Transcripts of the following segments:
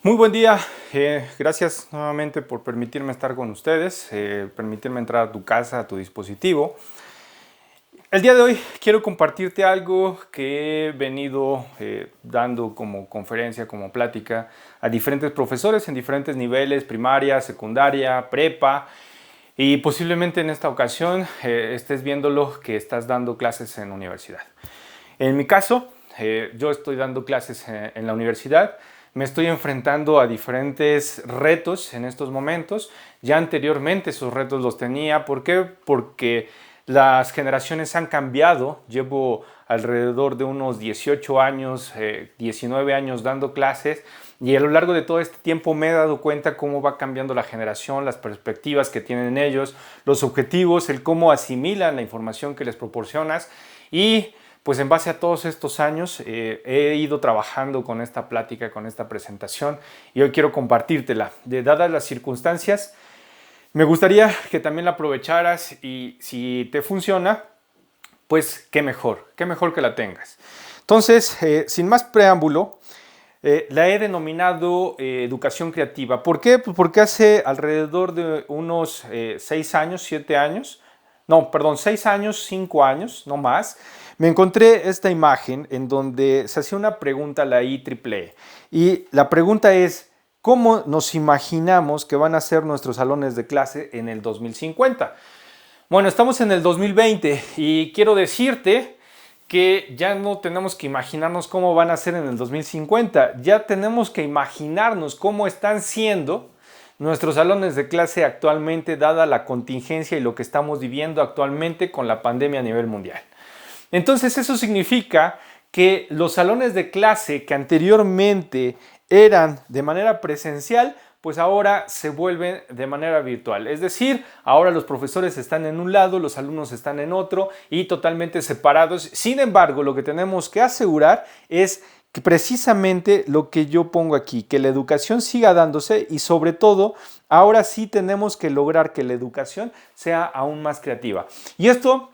Muy buen día, gracias nuevamente por permitirme estar con ustedes, permitirme entrar a tu casa, a tu dispositivo. El día de hoy quiero compartirte algo que he venido dando como conferencia, como plática a diferentes profesores en diferentes niveles, primaria, secundaria, prepa, y posiblemente en esta ocasión estés viéndolo que estás dando clases en universidad. En mi caso, yo estoy dando clases en la universidad, me estoy enfrentando a diferentes retos en estos momentos. Ya anteriormente esos retos los tenía. ¿Por qué? Porque las generaciones han cambiado. Llevo alrededor de unos 18 años, 19 años dando clases, y a lo largo de todo este tiempo me he dado cuenta cómo va cambiando la generación, las perspectivas que tienen ellos, los objetivos, el cómo asimilan la información que les proporcionas. Y pues en base a todos estos años he ido trabajando con esta plática, con esta presentación, y hoy quiero compartírtela. Dadas las circunstancias, me gustaría que también la aprovecharas, y si te funciona, pues qué mejor que la tengas. Entonces, sin más preámbulo, la he denominado educación creativa. ¿Por qué? Pues porque hace alrededor de unos 6 años, 7 años, no, perdón, 6 años, 5 años, no más, me encontré esta imagen en donde se hacía una pregunta a la IEEE. Y la pregunta es, ¿cómo nos imaginamos que van a ser nuestros salones de clase en el 2050? Bueno, estamos en el 2020 y quiero decirte que ya no tenemos que imaginarnos cómo van a ser en el 2050, ya tenemos que imaginarnos cómo están siendo nuestros salones de clase actualmente, dada la contingencia y lo que estamos viviendo actualmente con la pandemia a nivel mundial. Entonces eso significa que los salones de clase que anteriormente eran de manera presencial, pues ahora se vuelven de manera virtual. Es decir, ahora los profesores están en un lado, los alumnos están en otro y totalmente separados. Sin embargo, lo que tenemos que asegurar es que precisamente lo que yo pongo aquí, que la educación siga dándose, y sobre todo, ahora sí tenemos que lograr que la educación sea aún más creativa. Y esto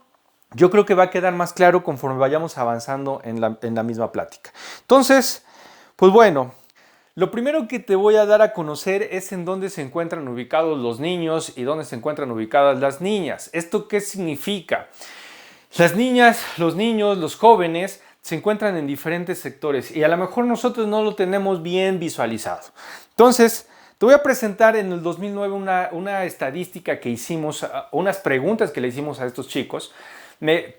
yo creo que va a quedar más claro conforme vayamos avanzando en la misma plática. Entonces, pues bueno, lo primero que te voy a dar a conocer es en dónde se encuentran ubicados los niños y dónde se encuentran ubicadas las niñas. ¿Esto qué significa? Las niñas, los niños, los jóvenes se encuentran en diferentes sectores y a lo mejor nosotros no lo tenemos bien visualizado. Entonces, te voy a presentar en el 2009 una estadística que hicimos, unas preguntas que le hicimos a estos chicos.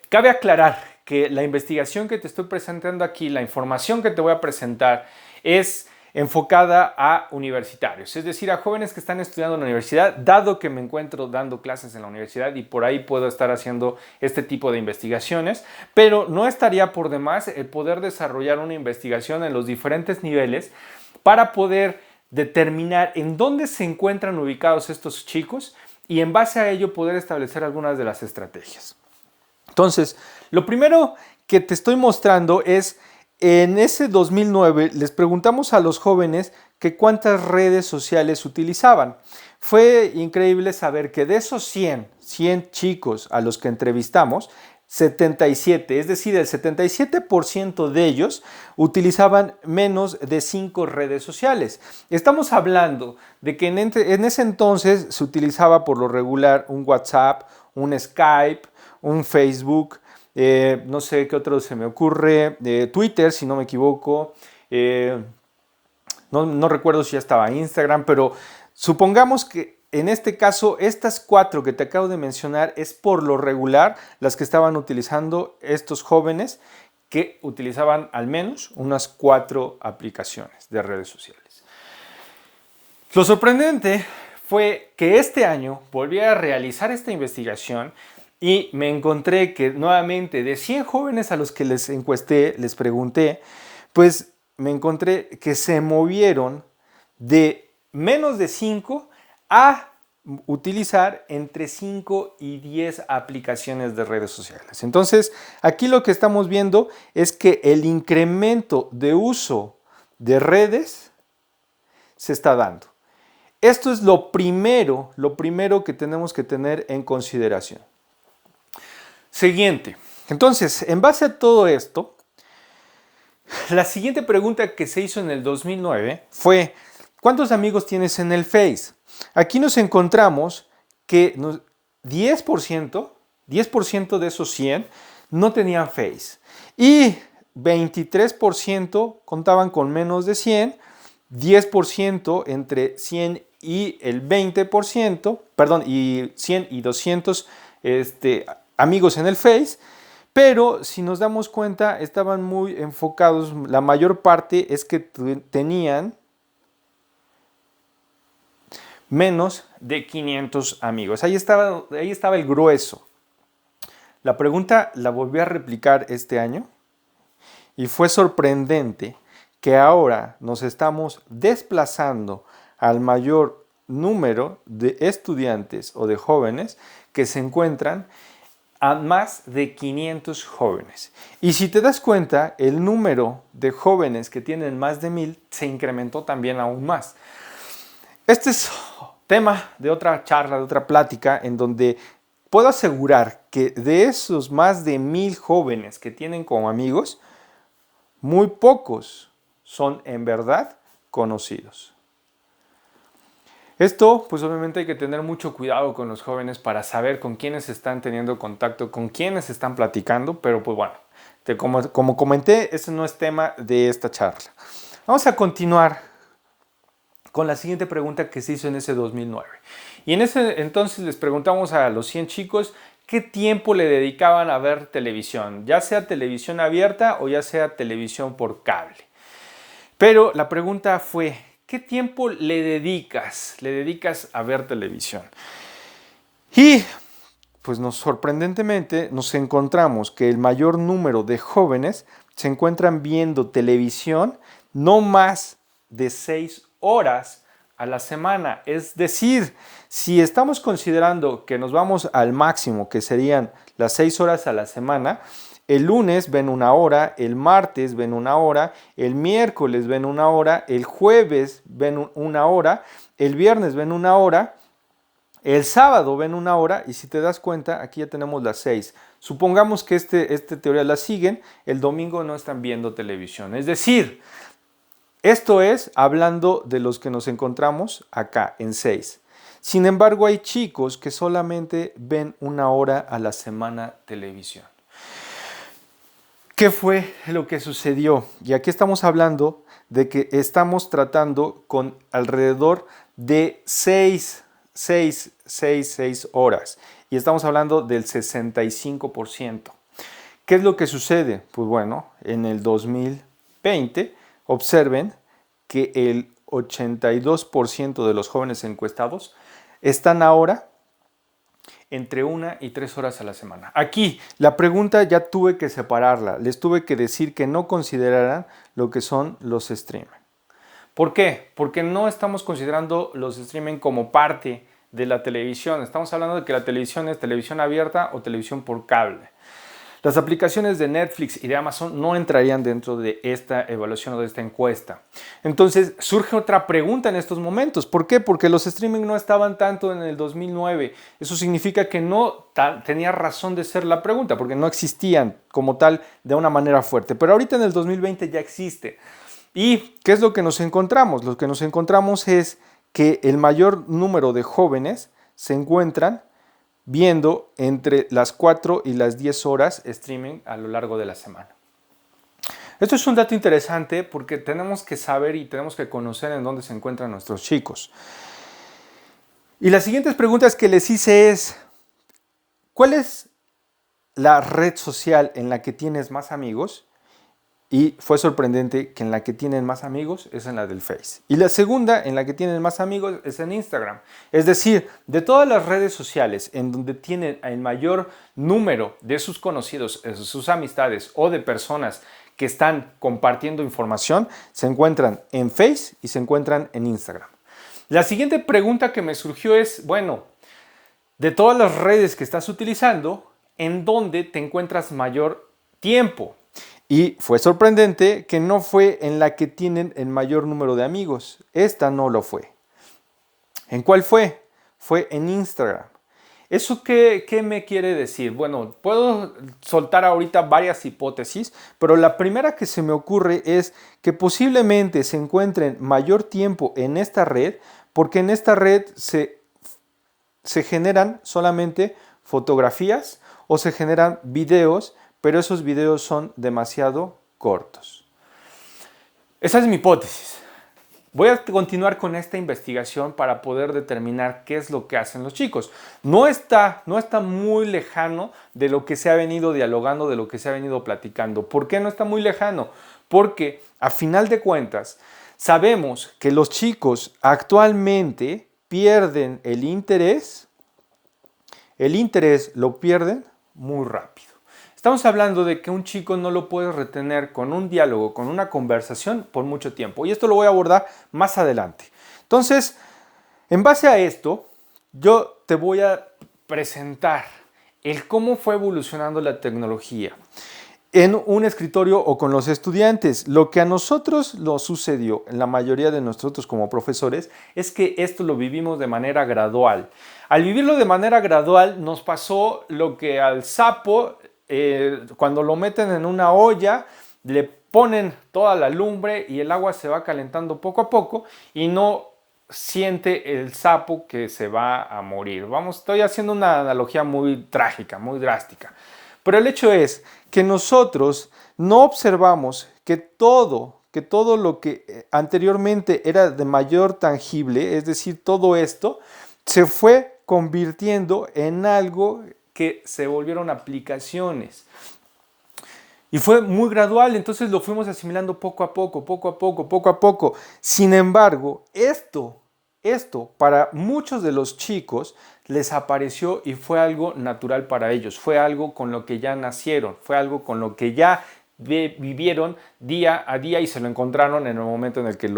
Cabe aclarar que la investigación que te estoy presentando aquí, la información que te voy a presentar, es enfocada a universitarios, es decir, a jóvenes que están estudiando en la universidad, dado que me encuentro dando clases en la universidad y por ahí puedo estar haciendo este tipo de investigaciones, pero no estaría por demás el poder desarrollar una investigación en los diferentes niveles para poder determinar en dónde se encuentran ubicados estos chicos y en base a ello poder establecer algunas de las estrategias. Entonces, lo primero que te estoy mostrando es, en ese 2009 les preguntamos a los jóvenes que cuántas redes sociales utilizaban. Fue increíble saber que de esos 100 chicos a los que entrevistamos, 77, es decir, el 77% de ellos utilizaban menos de 5 redes sociales. Estamos hablando de que en ese entonces se utilizaba por lo regular un WhatsApp, un Skype, un Facebook, no sé qué otro se me ocurre, Twitter, si no me equivoco, no recuerdo si ya estaba Instagram, pero supongamos que en este caso estas 4 que te acabo de mencionar es por lo regular las que estaban utilizando estos jóvenes, que utilizaban al menos unas 4 aplicaciones de redes sociales. Lo sorprendente fue que este año volví a realizar esta investigación y me encontré que nuevamente de 100 jóvenes a los que les encuesté, les pregunté, pues me encontré que se movieron de menos de 5 a utilizar entre 5 y 10 aplicaciones de redes sociales. Entonces, aquí lo que estamos viendo es que el incremento de uso de redes se está dando. Esto es lo primero que tenemos que tener en consideración. Siguiente. Entonces, en base a todo esto, la siguiente pregunta que se hizo en el 2009 fue, ¿Cuántos amigos tienes en el Face? Aquí nos encontramos que 10% de esos 100 no tenían Face y 23% contaban con menos de 100, 10% entre 100 y el 20%, perdón, y 100 y 200 amigos en el Face, pero si nos damos cuenta estaban muy enfocados, la mayor parte es que tenían menos de 500 amigos. Ahí estaba el grueso. La pregunta la volví a replicar este año y fue sorprendente que ahora nos estamos desplazando al mayor número de estudiantes o de jóvenes que se encuentran a más de 500 jóvenes. Y si te das cuenta, el número de jóvenes que tienen más de 1000 se incrementó también aún más. Este es tema de otra charla, de otra plática, en donde puedo asegurar que de esos más de 1000 jóvenes que tienen como amigos, muy pocos son en verdad conocidos. Esto, pues obviamente hay que tener mucho cuidado con los jóvenes para saber con quiénes están teniendo contacto, con quiénes están platicando, pero pues bueno, como comenté, ese no es tema de esta charla. Vamos a continuar con la siguiente pregunta que se hizo en ese 2009. Y en ese entonces les preguntamos a los 100 chicos qué tiempo le dedicaban a ver televisión, ya sea televisión abierta o ya sea televisión por cable. Pero la pregunta fue, ¿qué tiempo le dedicas a ver televisión? Y pues sorprendentemente nos encontramos que el mayor número de jóvenes se encuentran viendo televisión no más de 6 horas a la semana. Es decir, si estamos considerando que nos vamos al máximo, que serían las 6 horas a la semana, el lunes ven 1 hora, el martes ven 1 hora, el miércoles ven 1 hora, el jueves ven 1 hora, el viernes ven 1 hora, el sábado ven 1 hora y si te das cuenta, aquí ya tenemos las 6. Supongamos que esta teoría la siguen, el domingo no están viendo televisión. Es decir, esto es hablando de los que nos encontramos acá en 6. Sin embargo, hay chicos que solamente ven 1 hora a la semana televisión. ¿Qué fue lo que sucedió? Y aquí estamos hablando de que estamos tratando con alrededor de 6 horas. Y estamos hablando del 65%. ¿Qué es lo que sucede? Pues bueno, en el 2020, observen que el 82% de los jóvenes encuestados están ahora entre 1 y 3 horas a la semana. Aquí, la pregunta ya tuve que separarla. Les tuve que decir que no consideraran lo que son los streaming. ¿Por qué? Porque no estamos considerando los streaming como parte de la televisión. Estamos hablando de que la televisión es televisión abierta o televisión por cable. Las aplicaciones de Netflix y de Amazon no entrarían dentro de esta evaluación o de esta encuesta. Entonces surge otra pregunta en estos momentos. ¿Por qué? Porque los streaming no estaban tanto en el 2009. Eso significa que no tenía razón de ser la pregunta, porque no existían como tal de una manera fuerte. Pero ahorita en el 2020 ya existe. ¿Y qué es lo que nos encontramos? Lo que nos encontramos es que el mayor número de jóvenes se encuentran viendo entre las 4 y las 10 horas streaming a lo largo de la semana. Esto es un dato interesante porque tenemos que saber y tenemos que conocer en dónde se encuentran nuestros chicos. Y las siguientes preguntas que les hice es, ¿cuál es la red social en la que tienes más amigos? Y fue sorprendente que en la que tienen más amigos es en la del Face. Y la segunda en la que tienen más amigos es en Instagram. Es decir, de todas las redes sociales en donde tienen el mayor número de sus conocidos, sus amistades o de personas que están compartiendo información, se encuentran en Face y se encuentran en Instagram. La siguiente pregunta que me surgió es, bueno, de todas las redes que estás utilizando, ¿en dónde te encuentras mayor tiempo? Y fue sorprendente que no fue en la que tienen el mayor número de amigos. Esta no lo fue. ¿En cuál fue? Fue en Instagram. ¿Eso qué me quiere decir? Bueno, puedo soltar ahorita varias hipótesis, pero la primera que se me ocurre es que posiblemente se encuentren mayor tiempo en esta red, porque en esta red se generan solamente fotografías o se generan videos, pero esos videos son demasiado cortos. Esa es mi hipótesis. Voy a continuar con esta investigación para poder determinar qué es lo que hacen los chicos. No está muy lejano de lo que se ha venido dialogando, de lo que se ha venido platicando. ¿Por qué no está muy lejano? Porque a final de cuentas sabemos que los chicos actualmente pierden el interés lo pierden muy rápido. Estamos hablando de que un chico no lo puede retener con un diálogo, con una conversación por mucho tiempo. Y esto lo voy a abordar más adelante. Entonces, en base a esto, yo te voy a presentar el cómo fue evolucionando la tecnología en un escritorio o con los estudiantes. Lo que a nosotros nos sucedió, en la mayoría de nosotros como profesores, es que esto lo vivimos de manera gradual. Al vivirlo de manera gradual nos pasó lo que al sapo, cuando lo meten en una olla, le ponen toda la lumbre y el agua se va calentando poco a poco y no siente el sapo que se va a morir. Estoy haciendo una analogía muy trágica, muy drástica. Pero el hecho es que nosotros no observamos que todo lo que anteriormente era de mayor tangible, es decir, todo esto, se fue convirtiendo en algo que se volvieron aplicaciones. Y fue muy gradual, entonces lo fuimos asimilando poco a poco. Sin embargo, esto para muchos de los chicos les apareció y fue algo natural para ellos, fue algo con lo que ya nacieron, fue algo con lo que ya vivieron día a día y se lo encontraron en el momento en el que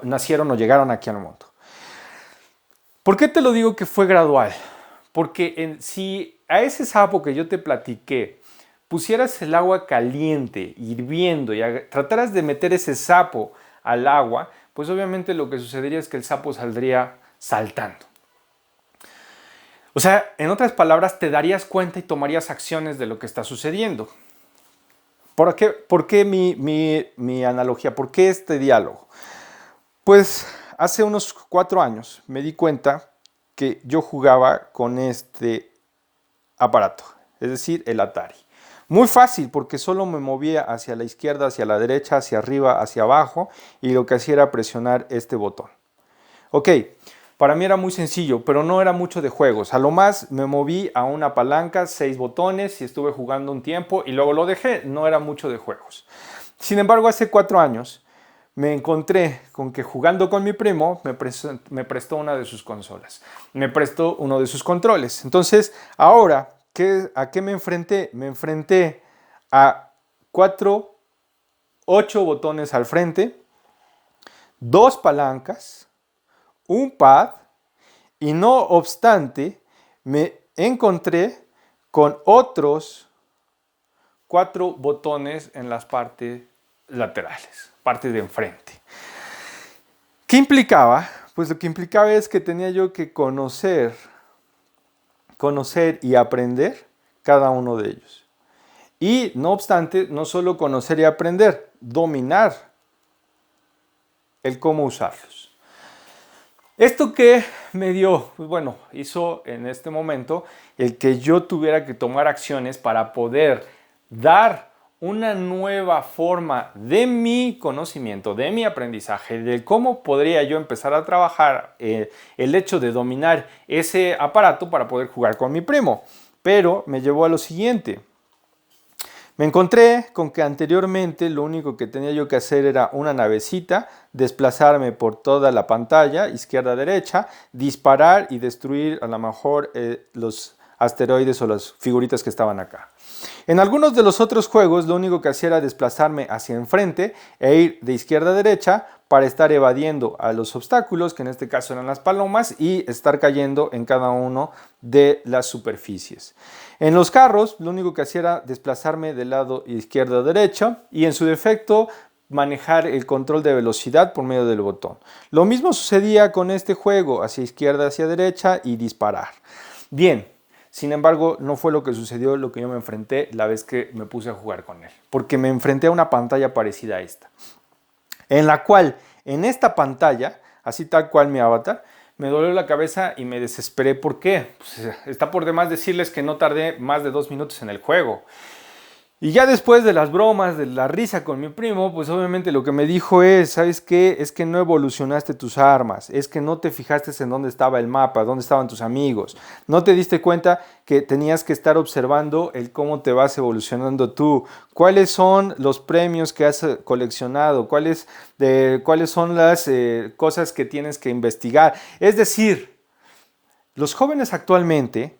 nacieron o llegaron aquí al mundo. ¿Por qué te lo digo que fue gradual? Porque si a ese sapo que yo te platiqué pusieras el agua caliente, hirviendo y trataras de meter ese sapo al agua, pues obviamente lo que sucedería es que el sapo saldría saltando. O sea, en otras palabras, te darías cuenta y tomarías acciones de lo que está sucediendo. ¿Por qué mi analogía? ¿Por qué este diálogo? Pues hace unos 4 años me di cuenta que yo jugaba con este aparato, es decir, el Atari. Muy fácil porque solo me movía hacia la izquierda, hacia la derecha, hacia arriba, hacia abajo y lo que hacía era presionar este botón. Ok, para mí era muy sencillo, pero no era mucho de juegos. A lo más me moví a una palanca, 6 botones y estuve jugando un tiempo y luego lo dejé. No era mucho de juegos. Sin embargo, hace 4 años me encontré con que jugando con mi primo me prestó una de sus consolas. Me prestó uno de sus controles. Entonces, ahora, ¿a qué me enfrenté? Me enfrenté a 8 botones al frente, 2 palancas, un pad y no obstante me encontré con otros 4 botones en las partes laterales, partes de enfrente. ¿Qué implicaba? Pues lo que implicaba es que tenía yo que conocer y aprender cada uno de ellos. Y no obstante, no solo conocer y aprender, dominar el cómo usarlos. ¿Esto qué me dio? Pues bueno, hizo en este momento el que yo tuviera que tomar acciones para poder dar una nueva forma de mi conocimiento, de mi aprendizaje, de cómo podría yo empezar a trabajar el hecho de dominar ese aparato para poder jugar con mi primo. Pero me llevó a lo siguiente. Me encontré con que anteriormente lo único que tenía yo que hacer era una navecita, desplazarme por toda la pantalla, izquierda-derecha, disparar y destruir a lo mejor los asteroides o las figuritas que estaban acá. En algunos de los otros juegos lo único que hacía era desplazarme hacia enfrente e ir de izquierda a derecha para estar evadiendo a los obstáculos, que en este caso eran las palomas, y estar cayendo en cada uno de las superficies. En los carros lo único que hacía era desplazarme del lado izquierdo a derecha y en su defecto manejar el control de velocidad por medio del botón. Lo mismo sucedía con este juego, hacia izquierda, hacia derecha y disparar. Bien, sin embargo, no fue lo que sucedió, lo que yo me enfrenté la vez que me puse a jugar con él, porque me enfrenté a una pantalla parecida a esta, en la cual, en esta pantalla, así tal cual mi avatar, me dolió la cabeza y me desesperé. ¿Por qué? Pues está por demás decirles que no tardé más de 2 minutos en el juego. Y ya después de las bromas, de la risa con mi primo, pues obviamente lo que me dijo es, ¿sabes qué? Es que no evolucionaste tus armas, es que no te fijaste en dónde estaba el mapa, dónde estaban tus amigos, no te diste cuenta que tenías que estar observando el cómo te vas evolucionando tú, cuáles son los premios que has coleccionado, cuáles son las cosas que tienes que investigar. Es decir, los jóvenes actualmente,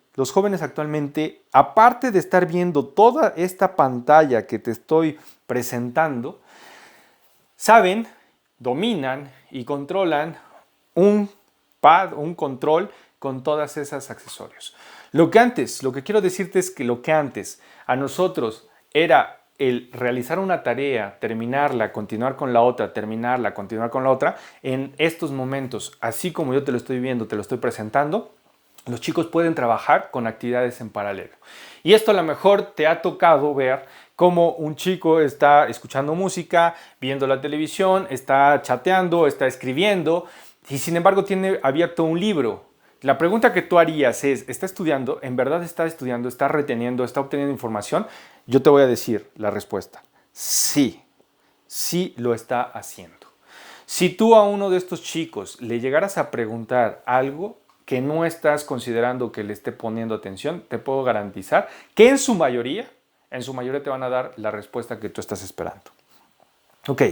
aparte de estar viendo toda esta pantalla que te estoy presentando, saben, dominan y controlan un pad, un control con todas esas accesorios. Lo que quiero decirte es que lo que antes a nosotros era el realizar una tarea, terminarla, continuar con la otra, terminarla, continuar con la otra, en estos momentos, así como yo te lo estoy viendo, te lo estoy presentando, los chicos pueden trabajar con actividades en paralelo. Y esto a lo mejor te ha tocado ver cómo un chico está escuchando música, viendo la televisión, está chateando, está escribiendo y sin embargo tiene abierto un libro. La pregunta que tú harías es, ¿está estudiando? ¿En verdad está estudiando? ¿Está reteniendo? ¿Está obteniendo información? Yo te voy a decir la respuesta. Sí, sí lo está haciendo. Si tú a uno de estos chicos le llegaras a preguntar algo que no estás considerando que le esté poniendo atención, te puedo garantizar que en su mayoría te van a dar la respuesta que tú estás esperando. Ok,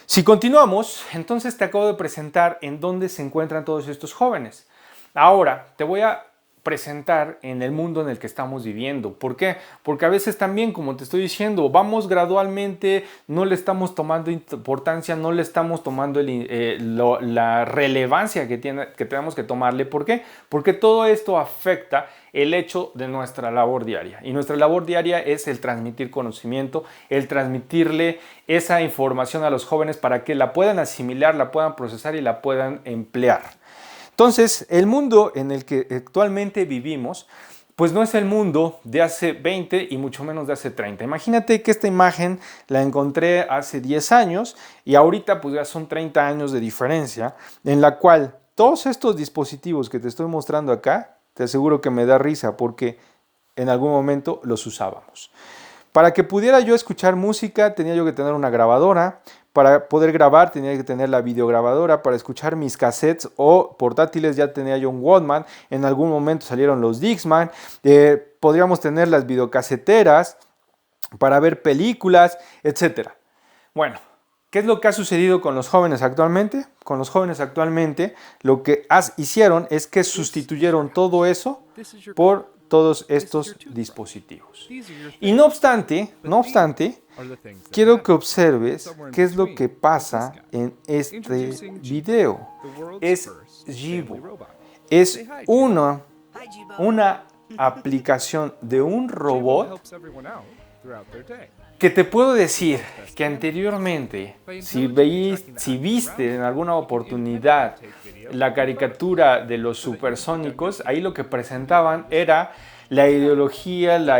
si continuamos, entonces te acabo de presentar en dónde se encuentran todos estos jóvenes. Ahora te voy a presentar en el mundo en el que estamos viviendo. ¿Por qué? Porque a veces también, como te estoy diciendo, vamos gradualmente, no le estamos tomando importancia, no le estamos tomando la relevancia que tenemos que tomarle. ¿Por qué? Porque todo esto afecta el hecho de nuestra labor diaria. Y nuestra labor diaria es el transmitir conocimiento, el transmitirle esa información a los jóvenes para que la puedan asimilar, la puedan procesar y la puedan emplear. Entonces, el mundo en el que actualmente vivimos, pues no es el mundo de hace 20 y mucho menos de hace 30. Imagínate que esta imagen la encontré hace 10 años y ahorita pues ya son 30 años de diferencia, en la cual todos estos dispositivos que te estoy mostrando acá, te aseguro que me da risa porque en algún momento los usábamos. Para que pudiera yo escuchar música tenía yo que tener una grabadora. Para poder grabar tenía que tener la videograbadora. Para escuchar mis cassettes o portátiles ya tenía yo un Walkman. En algún momento salieron los Dixman. Podríamos tener las videocaseteras para ver películas, etc. Bueno, ¿qué es lo que ha sucedido con los jóvenes actualmente? Con los jóvenes actualmente lo que hicieron es que sustituyeron todo eso por todos estos dispositivos. Y no obstante, quiero que observes qué es lo que pasa en este video. Es Jibo. Es una aplicación de un robot que te puedo decir que anteriormente, si viste en alguna oportunidad la caricatura de los supersónicos, ahí lo que presentaban era la ideología, la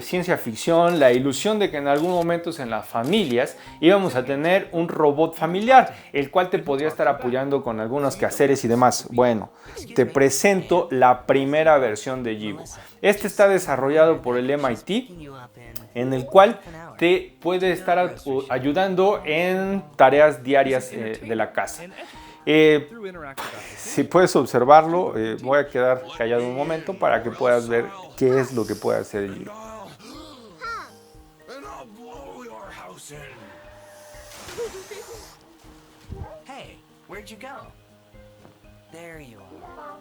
ciencia ficción, la ilusión de que en algún momento en las familias íbamos a tener un robot familiar, el cual te podría estar apoyando con algunos quehaceres y demás. Bueno, te presento la primera versión de Jibo. Este está desarrollado por el MIT, en el cual te puede estar ayudando en tareas diarias de la casa. Si puedes observarlo, voy a quedar callado un momento para que puedas ver qué es lo que puede hacer el Jibo. Hey, where'd you go? There you are.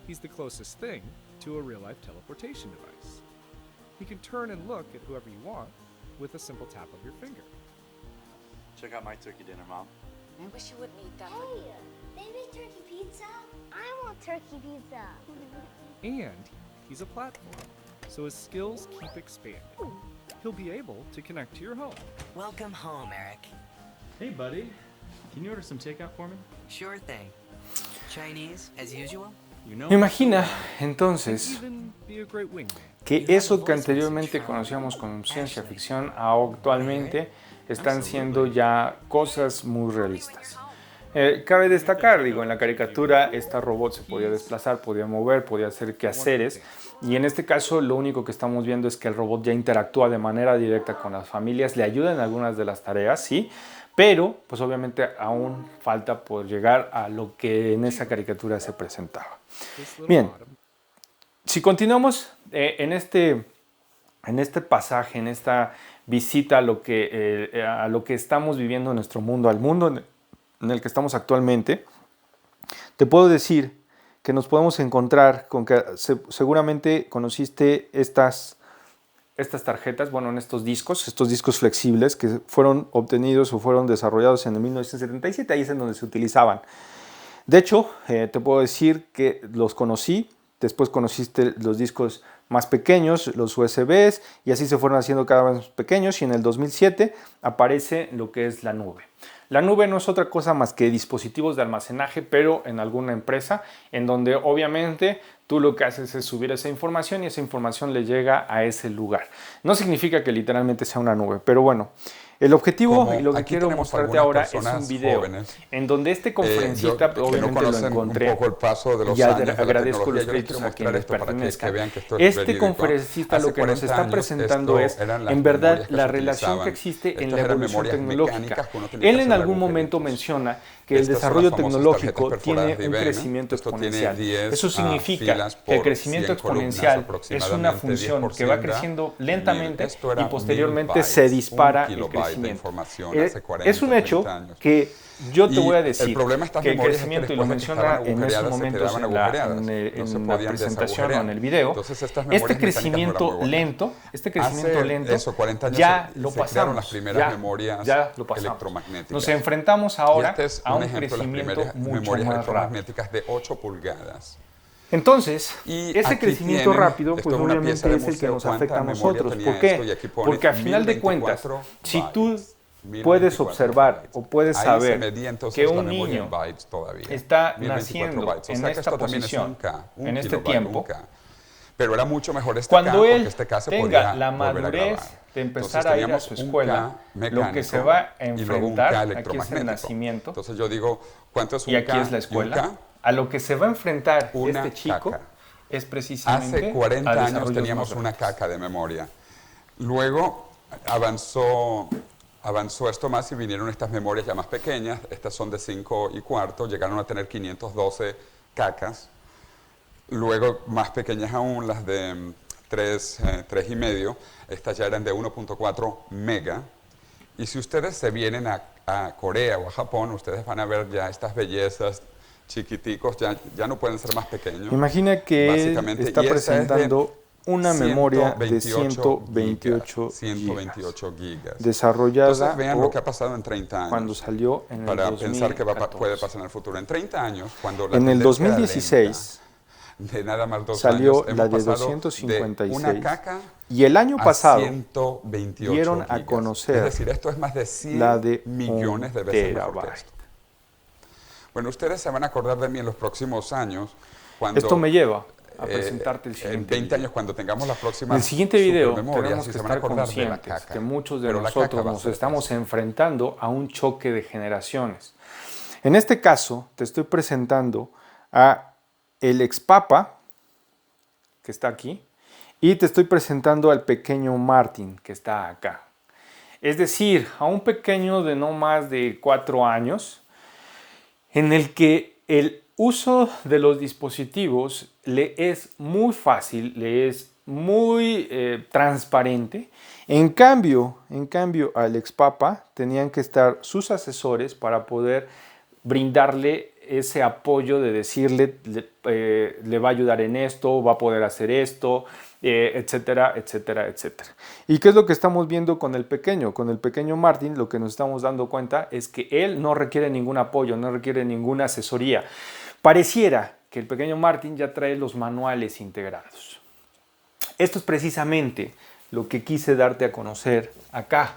He's the closest thing to a real-life teleportation device. He can turn and look at whoever you want with a simple tap of your finger. Check out my turkey dinner, Mom. I wish you wouldn't eat that. Hey, they make turkey pizza? I want turkey pizza. And he's a platform, so his skills keep expanding. He'll be able to connect to your home. Welcome home, Eric. Hey, buddy. Can you order some takeout for me? Sure thing. Chinese, as usual? You know Imagina and entonces even be a great wingman. que eso que anteriormente conocíamos como ciencia ficción, actualmente están siendo ya cosas muy realistas. Cabe destacar, digo, en la caricatura esta robot se podía desplazar, podía mover, podía hacer quehaceres, y en este caso lo único que estamos viendo es que el robot ya interactúa de manera directa con las familias, le ayuda en algunas de las tareas, sí, pero pues obviamente aún falta por llegar a lo que en esa caricatura se presentaba. This little Bien. bottom Si continuamos en este pasaje, en esta visita a lo que estamos viviendo en nuestro mundo, al mundo en el que estamos actualmente, te puedo decir que nos podemos encontrar con que seguramente conociste estas tarjetas, bueno, en estos discos flexibles que fueron obtenidos o fueron desarrollados en el 1977, ahí es en donde se utilizaban. De hecho, te puedo decir que los conocí. Después conociste los discos más pequeños, los USBs, y así se fueron haciendo cada vez más pequeños, y en el 2007 aparece lo que es la nube. La nube no es otra cosa más que dispositivos de almacenaje, pero en alguna empresa, en donde obviamente tú lo que haces es subir esa información y esa información le llega a ese lugar. No significa que literalmente sea una nube, pero bueno. El objetivo Como y lo que aquí quiero tenemos mostrarte algunas ahora es personas un video jóvenes, en donde este yo, conferencista que obviamente no conocen lo encontré un poco el paso de los y años de la agradezco los tecnología. Yo les créditos quiero a quien mostrar les esto para que pertenezca. vean que esto es Este verídico. conferencista Hace lo que nos 40 está años, presentando esto es eran las en verdad memorias que la se relación que utilizaban. existe en Estas la eran evolución memorias tecnológica. mecánicas que uno tenía que Él en hacerle algún momento agujeritos. menciona que el Estas son desarrollo las famosas tecnológico tarjetas tiene perforadas de un IBM. crecimiento Esto tiene exponencial. 10 Eso significa filas que el por crecimiento 100 columnas exponencial es una aproximadamente, función 10 que va por creciendo celda. lentamente Esto era y posteriormente 1000 se bytes, dispara un el kilobyte de crecimiento. información hace 40, Es un hecho 30 años. que yo te Y voy a el decir problema de estas que el memorias es que crecimiento, y lo después de que menciona estaban en esos agujereadas, se momentos quedaban en la agujereadas. No se podían presentación o desagujerear. en el video, Entonces, estas memorias este mecánicas no eran crecimiento muy buenas. lento, Hace eso, 40 años ya se lo crearon pasamos, las primeras memorias ya lo pasamos. electromagnéticas. Nos enfrentamos Y ahora este es a un ejemplo de las crecimiento primeras mucho memorias más rápido. electromagnéticas de 8 pulgadas. Entonces, Y ese aquí crecimiento tienen, rápido, esto pues es una pieza obviamente de es el que museo, nos afecta a cuánta memoria nosotros. tenía ¿Por qué? esto, y aquí pone Porque a final de cuentas, 1024 si tú bytes. puedes 1024 observar bytes. o puedes Ahí saber se medía entonces que la un memoria niño en bytes todavía. está 1024 naciendo bytes. O en sea que esta esto también es posición, un K, un en este kilobyte, tiempo, un K. Pero era mucho mejor este K cuando porque él este K se tenga podía la volver a madurez grabar. de Entonces, empezar a ir a teníamos su un escuela, K lo que mecánico se va a y luego un enfrentar, K aquí es el electromagnético. nacimiento Entonces yo digo, ¿cuánto es un y aquí K es la y un escuela, K? a lo que se va a enfrentar Una este chico caca. es precisamente Hace 40 a años desarrollos teníamos más una rápidos. caca de memoria. Luego avanzó esto más y vinieron estas memorias ya más pequeñas. Estas son de 5 y cuarto, llegaron a tener 512 cacas. Luego más pequeñas aún, las de 3 y medio. Estas ya eran de 1.4 mega. Y si ustedes se vienen a Corea o a Japón, ustedes van a ver ya estas bellezas chiquiticos, ya no pueden ser más pequeños. Imagina que él Básicamente, está y esa es de presentando una memoria de 128 128 gigas. desarrollada Entonces vean o lo que ha pasado en 30 años. cuando salió en el para 2014. pensar que puede pasar en el futuro. En 30 años, cuando la En el tendencia era 2016 lenta, de nada más 2 salió años, la hemos de pasado 256 de una caca y el año a pasado 128 dieron a gigas. conocer Es decir, esto es más de 100 la de millones de 1 veces mejor que terabyte. esto. Bueno, ustedes se van a acordar de mí en los próximos años cuando Esto me lleva a presentarte el en siguiente 20 video. años cuando tengamos las En próximas el siguiente video supermemorias, tenemos y que se van a estar acordar de la conscientes caca. que muchos de Pero la caca nosotros va a nos ser estamos esta. enfrentando a un choque de generaciones. En este caso, te estoy presentando a el expapa, que está aquí, y te estoy presentando al pequeño Martin, que está acá. Es decir, a un pequeño de no más de 4 años, en el que el uso de los dispositivos le es muy fácil, le es muy transparente. En cambio, al expapa tenían que estar sus asesores para poder brindarle ese apoyo de decirle, le va a ayudar en esto, va a poder hacer esto, etcétera, etcétera, etcétera. ¿Y qué es lo que estamos viendo con el pequeño? Con el pequeño Martin, lo que nos estamos dando cuenta es que él no requiere ningún apoyo, no requiere ninguna asesoría. Pareciera que el pequeño Martin ya trae los manuales integrados. Esto es precisamente lo que quise darte a conocer acá.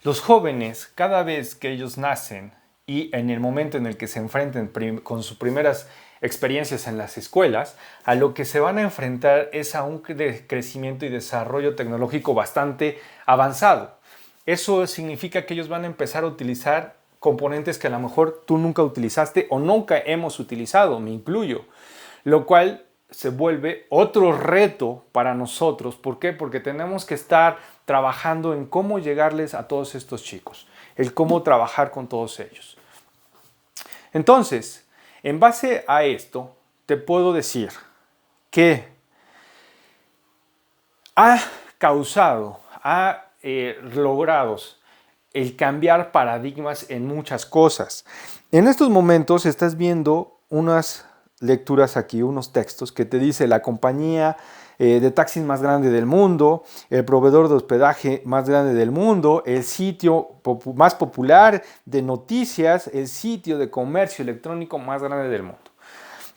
Los jóvenes, cada vez que ellos nacen y en el momento en el que se enfrenten con sus primeras experiencias en las escuelas, a lo que se van a enfrentar es a un crecimiento y desarrollo tecnológico bastante avanzado. Eso significa que ellos van a empezar a utilizar componentes que a lo mejor tú nunca utilizaste o nunca hemos utilizado, me incluyo, lo cual se vuelve otro reto para nosotros. ¿Por qué? Porque tenemos que estar trabajando en cómo llegarles a todos estos chicos, el cómo trabajar con todos ellos. Entonces, en base a esto, te puedo decir que ha logrado el cambiar paradigmas en muchas cosas. En estos momentos estás viendo unas lecturas aquí, unos textos que te dice la compañía de taxis más grande del mundo, el proveedor de hospedaje más grande del mundo, el sitio más popular de noticias, el sitio de comercio electrónico más grande del mundo.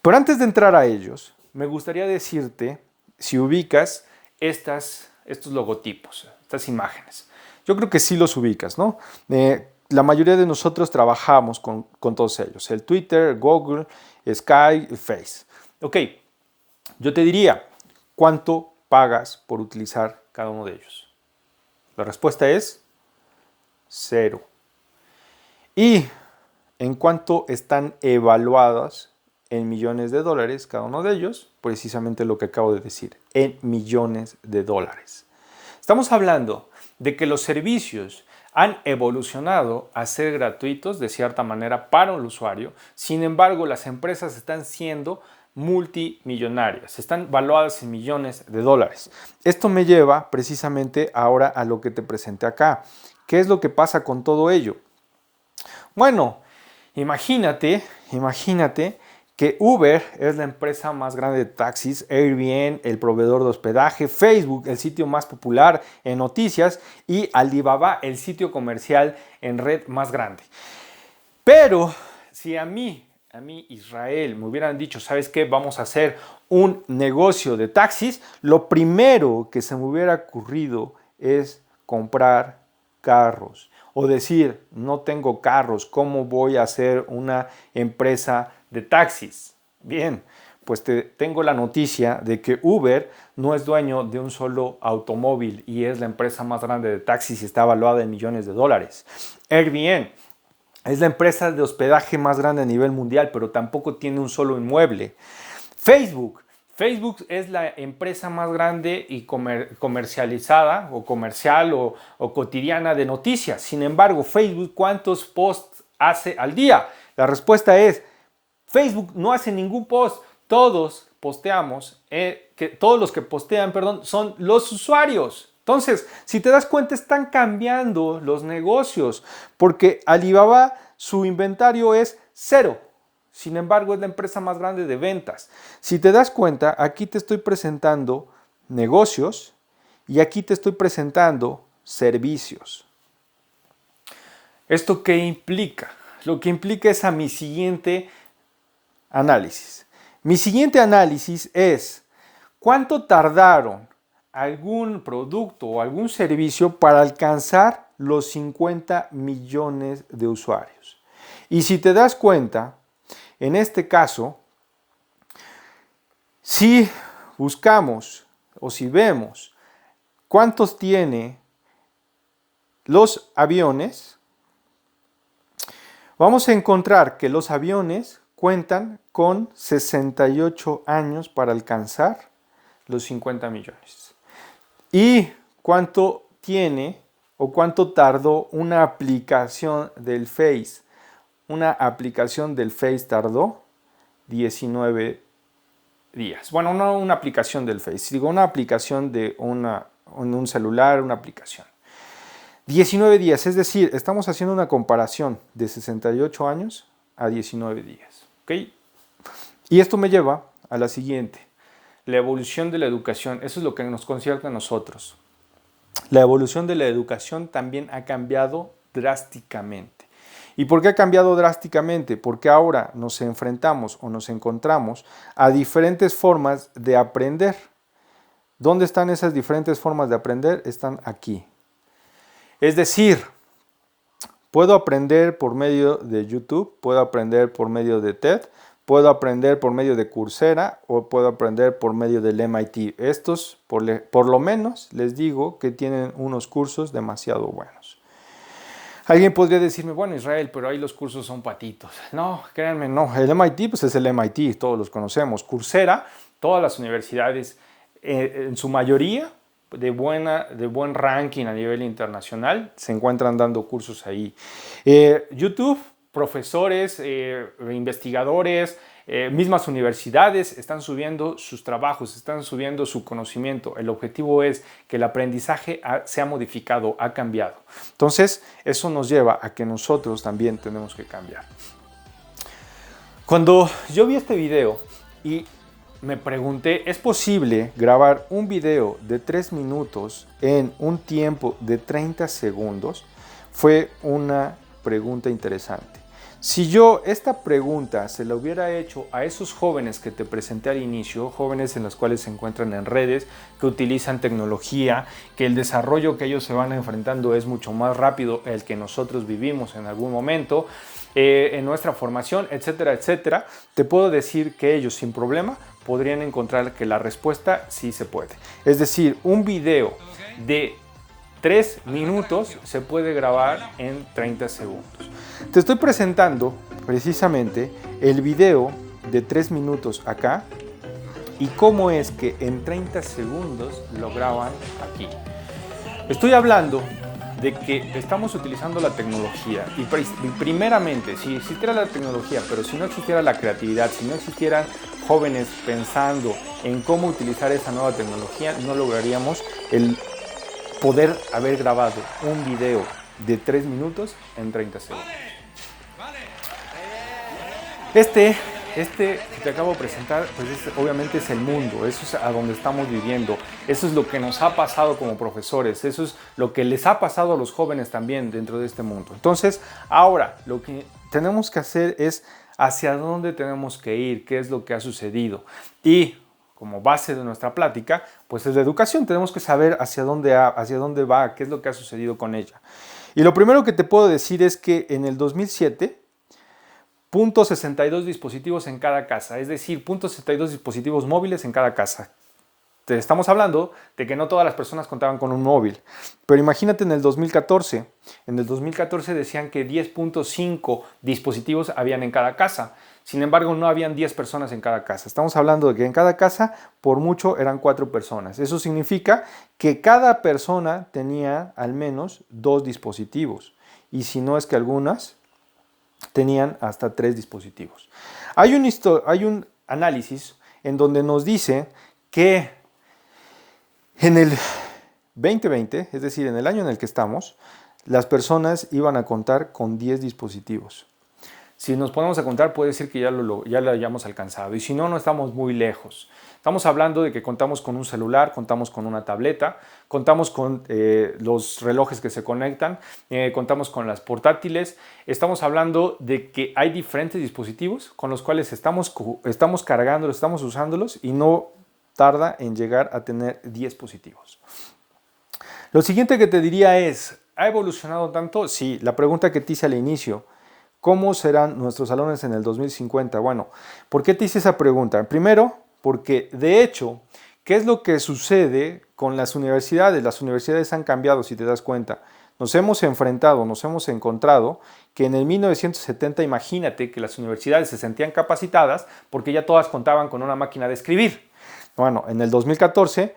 Pero antes de entrar a ellos, me gustaría decirte si ubicas estos logotipos, estas imágenes. Yo creo que sí los ubicas, ¿no? La mayoría de nosotros trabajamos con todos ellos. El Twitter, Google, Sky, Face. Ok, yo te diría, ¿cuánto pagas por utilizar cada uno de ellos? La respuesta es 0. ¿Y en cuánto están evaluadas en millones de dólares cada uno de ellos? Precisamente lo que acabo de decir, en millones de dólares. Estamos hablando de que los servicios han evolucionado a ser gratuitos de cierta manera para el usuario. Sin embargo, las empresas están siendo multimillonarias, están valuadas en millones de dólares. Esto me lleva precisamente ahora a lo que te presenté acá. ¿Qué es lo que pasa con todo ello? Bueno, imagínate que Uber es la empresa más grande de taxis, Airbnb, el proveedor de hospedaje, Facebook, el sitio más popular en noticias y Alibaba, el sitio comercial en red más grande. Pero si a mí, Israel, me hubieran dicho, ¿sabes qué? Vamos a hacer un negocio de taxis, lo primero que se me hubiera ocurrido es comprar carros. O decir, no tengo carros, ¿cómo voy a hacer una empresa de taxis? Bien, pues te tengo la noticia de que Uber no es dueño de un solo automóvil y es la empresa más grande de taxis y está valuada en millones de dólares. Airbnb es la empresa de hospedaje más grande a nivel mundial, pero tampoco tiene un solo inmueble. Facebook es la empresa más grande y comercializada o comercial o cotidiana de noticias. Sin embargo, Facebook, ¿cuántos posts hace al día? La respuesta es, Facebook no hace ningún post. Todos los que postean, son los usuarios. Entonces, si te das cuenta, están cambiando los negocios porque Alibaba, su inventario es 0. Sin embargo, es la empresa más grande de ventas. Si te das cuenta, aquí te estoy presentando negocios y aquí te estoy presentando servicios. ¿Esto qué implica? Lo que implica es a mi siguiente análisis. Mi siguiente análisis es cuánto tardaron algún producto o algún servicio para alcanzar los 50 millones de usuarios. Y si te das cuenta, en este caso, si buscamos o si vemos cuántos tiene los aviones, vamos a encontrar que los aviones cuentan con 68 años para alcanzar los 50 millones. ¿Y cuánto tiene o cuánto tardó una aplicación del Face? Una aplicación del Face tardó 19 días. Bueno, no una aplicación del Face, digo una aplicación de un celular, una aplicación. 19 días, es decir, estamos haciendo una comparación de 68 años a 19 días. ¿Okay? Y esto me lleva a la siguiente, la evolución de la educación. Eso es lo que nos concierne a nosotros. La evolución de la educación también ha cambiado drásticamente. ¿Y por qué ha cambiado drásticamente? Porque ahora nos enfrentamos o nos encontramos a diferentes formas de aprender. ¿Dónde están esas diferentes formas de aprender? Están aquí. Es decir, Puedo aprender por medio de YouTube, puedo aprender por medio de TED, puedo aprender por medio de Coursera o puedo aprender por medio del MIT. Estos, por lo menos, les digo que tienen unos cursos demasiado buenos. Alguien podría decirme, bueno, Israel, pero ahí los cursos son patitos. No, créanme, no. El MIT, pues es el MIT, todos los conocemos. Coursera, todas las universidades, en su mayoría, de buen ranking a nivel internacional, se encuentran dando cursos ahí. YouTube, profesores, investigadores, mismas universidades están subiendo sus trabajos, están subiendo su conocimiento. El objetivo es que el aprendizaje se ha modificado, ha cambiado. Entonces, eso nos lleva a que nosotros también tenemos que cambiar. Cuando yo vi este video y me pregunté, ¿es posible grabar un video de 3 minutos en un tiempo de 30 segundos? Fue una pregunta interesante. Si yo esta pregunta se la hubiera hecho a esos jóvenes que te presenté al inicio, jóvenes en los cuales se encuentran en redes, que utilizan tecnología, que el desarrollo que ellos se van enfrentando es mucho más rápido el que nosotros vivimos en algún momento, en nuestra formación, etcétera, etcétera, te puedo decir que ellos sin problema podrían encontrar que la respuesta sí se puede. Es decir, un video de 3 minutos se puede grabar en 30 segundos. Te estoy presentando precisamente el video de 3 minutos acá y cómo es que en 30 segundos lo graban aquí. Estoy hablando de que estamos utilizando la tecnología y primeramente, si existiera la tecnología, pero si no existiera la creatividad, si no existieran jóvenes pensando en cómo utilizar esa nueva tecnología, no lograríamos el poder haber grabado un video de 3 minutos en 30 segundos. Este que te acabo de presentar, pues obviamente es el mundo, eso es a donde estamos viviendo, eso es lo que nos ha pasado como profesores, eso es lo que les ha pasado a los jóvenes también dentro de este mundo. Entonces, ahora lo que tenemos que hacer es hacia dónde tenemos que ir, qué es lo que ha sucedido. Y como base de nuestra plática, pues es la educación, tenemos que saber hacia dónde va, qué es lo que ha sucedido con ella. Y lo primero que te puedo decir es que en el 2007, 0.62 dispositivos en cada casa, es decir, 0.62 dispositivos móviles en cada casa. Te estamos hablando de que no todas las personas contaban con un móvil, pero imagínate en el 2014. En el 2014 decían que 10.5 dispositivos habían en cada casa. Sin embargo, no habían 10 personas en cada casa. Estamos hablando de que en cada casa, por mucho, eran 4 personas. Eso significa que cada persona tenía al menos 2 dispositivos. Y si no es que algunas tenían hasta 3 dispositivos. Hay un análisis en donde nos dice que en el 2020, es decir, en el año en el que estamos, las personas iban a contar con 10 dispositivos. Si nos ponemos a contar, puede decir que ya lo hayamos alcanzado. Y si no, no estamos muy lejos. Estamos hablando de que contamos con un celular, contamos con una tableta, contamos con los relojes que se conectan, contamos con las portátiles. Estamos hablando de que hay diferentes dispositivos con los cuales estamos cargándolos, estamos usándolos y no tarda en llegar a tener 10 dispositivos. Lo siguiente que te diría es, ¿ha evolucionado tanto? Sí, la pregunta que te hice al inicio, ¿cómo serán nuestros salones en el 2050? Bueno, ¿por qué te hice esa pregunta? Primero, porque de hecho, ¿qué es lo que sucede con las universidades? Las universidades han cambiado, si te das cuenta. Nos hemos encontrado que en el 1970, imagínate que las universidades se sentían capacitadas porque ya todas contaban con una máquina de escribir. Bueno, en el 2014,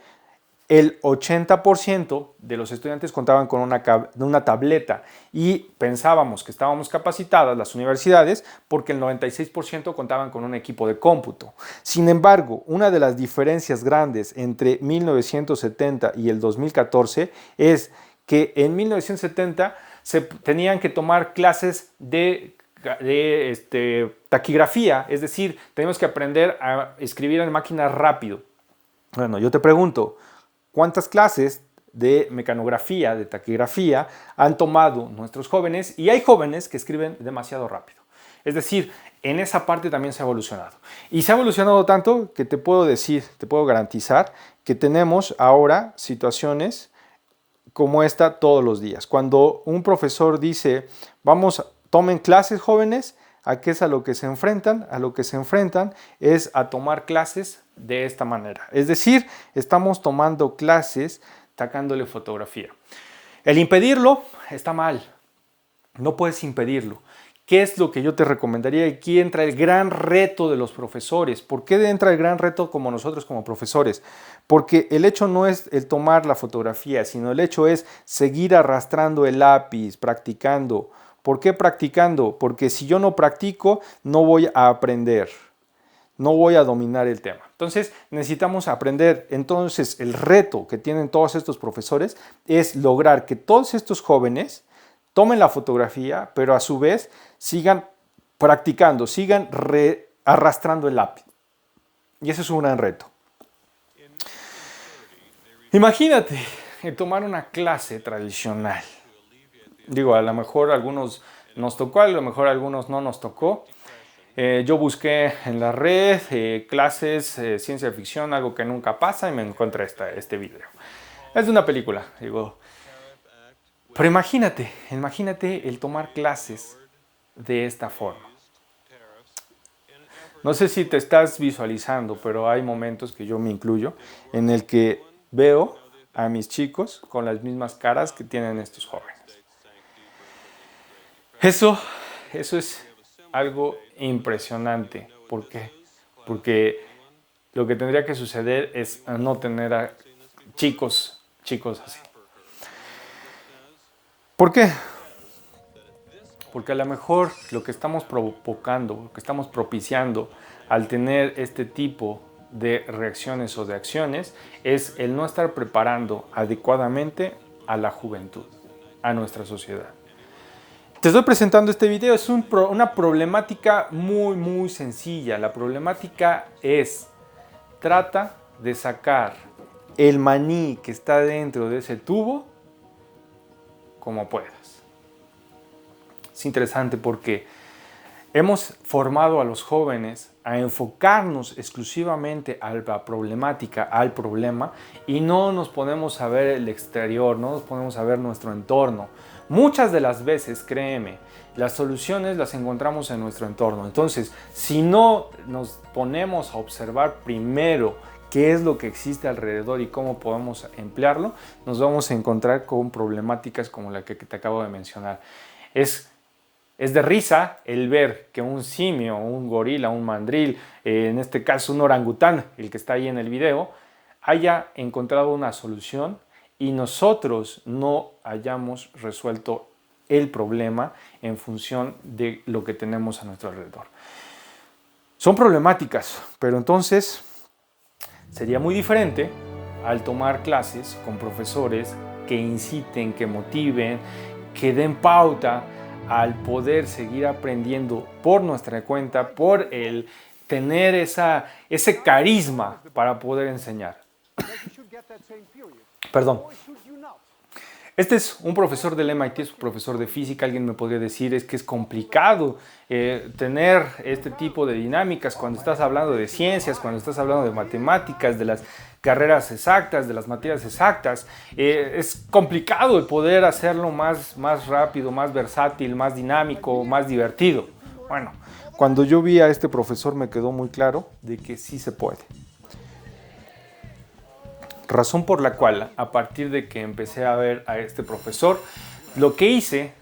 el 80% de los estudiantes contaban con una tableta y pensábamos que estábamos capacitadas las universidades porque el 96% contaban con un equipo de cómputo. Sin embargo, una de las diferencias grandes entre 1970 y el 2014 es que en 1970 se tenían que tomar clases de taquigrafía, es decir, tenemos que aprender a escribir en máquina rápido. Bueno, yo te pregunto, ¿cuántas clases de mecanografía, de taquigrafía han tomado nuestros jóvenes? Y hay jóvenes que escriben demasiado rápido. Es decir, en esa parte también se ha evolucionado. Y se ha evolucionado tanto que te puedo decir, te puedo garantizar que tenemos ahora situaciones como esta todos los días. Cuando un profesor dice, vamos, tomen clases jóvenes, ¿a qué es a lo que se enfrentan? A lo que se enfrentan es a tomar clases de esta manera. Es decir, estamos tomando clases sacándole fotografía. El impedirlo está mal. No puedes impedirlo. ¿Qué es lo que yo te recomendaría? Aquí entra el gran reto de los profesores. ¿Por qué entra el gran reto como nosotros como profesores? Porque el hecho no es el tomar la fotografía, sino el hecho es seguir arrastrando el lápiz, practicando. ¿Por qué practicando? Porque si yo no practico, no voy a aprender. No voy a dominar el tema. Entonces necesitamos aprender. Entonces el reto que tienen todos estos profesores es lograr que todos estos jóvenes tomen la fotografía, pero a su vez sigan practicando, sigan arrastrando el lápiz. Y ese es un gran reto. Imagínate tomar una clase tradicional. Digo, a lo mejor a algunos nos tocó, a lo mejor a algunos no nos tocó. Yo busqué en la red clases ciencia ficción, algo que nunca pasa, y me encontré este video. Es de una película, digo. Pero imagínate el tomar clases de esta forma. No sé si te estás visualizando, pero hay momentos que yo me incluyo en el que veo a mis chicos con las mismas caras que tienen estos jóvenes. Eso es algo impresionante. ¿Por qué? Porque lo que tendría que suceder es no tener a chicos así. ¿Por qué? Porque a lo mejor lo que estamos provocando, lo que estamos propiciando al tener este tipo de reacciones o de acciones es el no estar preparando adecuadamente a la juventud, a nuestra sociedad. Te estoy presentando este video, es una problemática muy sencilla. La problemática es, trata de sacar el maní que está dentro de ese tubo como puedas. Es interesante porque hemos formado a los jóvenes a enfocarnos exclusivamente a la problemática, al problema, y no nos ponemos a ver el exterior, no nos ponemos a ver nuestro entorno. Muchas de las veces, créeme, las soluciones las encontramos en nuestro entorno. Entonces, si no nos ponemos a observar primero qué es lo que existe alrededor y cómo podemos emplearlo, nos vamos a encontrar con problemáticas como la que te acabo de mencionar. Es de risa el ver que un simio, un gorila, un mandril, en este caso un orangután, el que está ahí en el video, haya encontrado una solución y nosotros no hayamos resuelto el problema en función de lo que tenemos a nuestro alrededor. Son problemáticas, pero entonces sería muy diferente al tomar clases con profesores que inciten, que motiven, que den pauta al poder seguir aprendiendo por nuestra cuenta, por el tener ese carisma para poder enseñar. Perdón. Este es un profesor del MIT, es un profesor de física. Alguien me podría decir es que es complicado tener este tipo de dinámicas cuando estás hablando de ciencias, cuando estás hablando de matemáticas, de las carreras exactas, de las materias exactas. Es complicado el poder hacerlo más rápido, más versátil, más dinámico, más divertido. Bueno, cuando yo vi a este profesor me quedó muy claro de que sí se puede. Razón por la cual, a partir de que empecé a ver a este profesor, lo que hice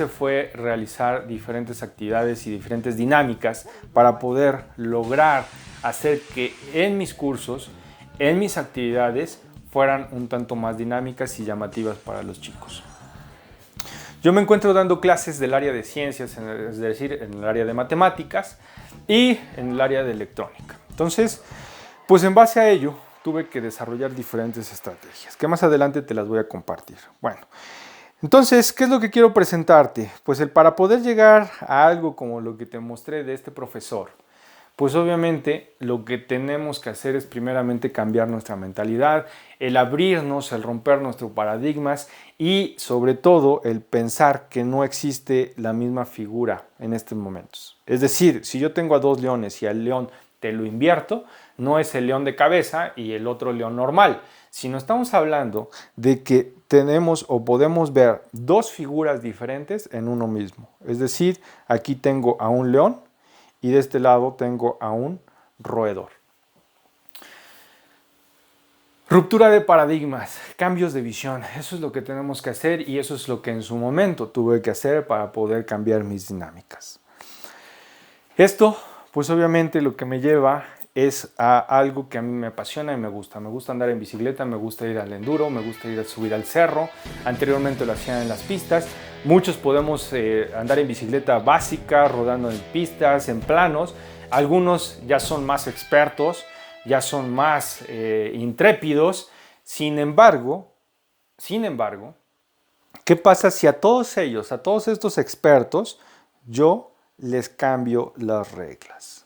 fue realizar diferentes actividades y diferentes dinámicas para poder lograr hacer que en mis cursos, en mis actividades, fueran un tanto más dinámicas y llamativas para los chicos. Yo me encuentro dando clases del área de ciencias, es decir, en el área de matemáticas y en el área de electrónica. Entonces, pues en base a ello, tuve que desarrollar diferentes estrategias, que más adelante te las voy a compartir. Bueno, entonces, ¿qué es lo que quiero presentarte? Pues para poder llegar a algo como lo que te mostré de este profesor, pues obviamente lo que tenemos que hacer es primeramente cambiar nuestra mentalidad, el abrirnos, el romper nuestros paradigmas y sobre todo el pensar que no existe la misma figura en estos momentos. Es decir, si yo tengo a dos leones y al león te lo invierto, no es el león de cabeza y el otro león normal, sino estamos hablando de que tenemos o podemos ver dos figuras diferentes en uno mismo. Es decir, aquí tengo a un león y de este lado tengo a un roedor. Ruptura de paradigmas, cambios de visión, eso es lo que tenemos que hacer y eso es lo que en su momento tuve que hacer para poder cambiar mis dinámicas. Esto, pues obviamente lo que me lleva es a algo que a mí me apasiona y me gusta. Me gusta andar en bicicleta, me gusta ir al enduro, me gusta ir a subir al cerro. Anteriormente lo hacían en las pistas. Muchos podemos andar en bicicleta básica, rodando en pistas, en planos. Algunos ya son más expertos, ya son más intrépidos. Sin embargo, ¿qué pasa si a todos ellos, a todos estos expertos, yo les cambio las reglas?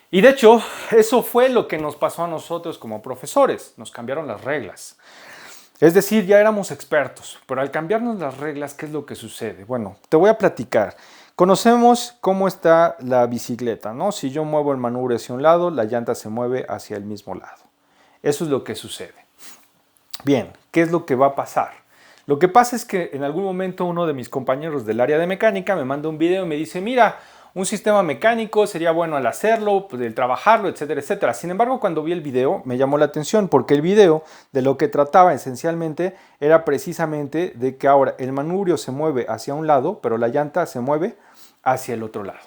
Y de hecho, eso fue lo que nos pasó a nosotros como profesores. Nos cambiaron las reglas. Es decir, ya éramos expertos, pero al cambiarnos las reglas, ¿qué es lo que sucede? Bueno, te voy a platicar. Conocemos cómo está la bicicleta, ¿no? Si yo muevo el manubrio hacia un lado, la llanta se mueve hacia el mismo lado. Eso es lo que sucede. Bien, ¿qué es lo que va a pasar? Lo que pasa es que en algún momento uno de mis compañeros del área de mecánica me manda un video y me dice, mira, un sistema mecánico sería bueno al hacerlo, pues, el trabajarlo, etcétera, etcétera. Sin embargo, cuando vi el video me llamó la atención porque el video de lo que trataba esencialmente era precisamente de que ahora el manubrio se mueve hacia un lado, pero la llanta se mueve hacia el otro lado.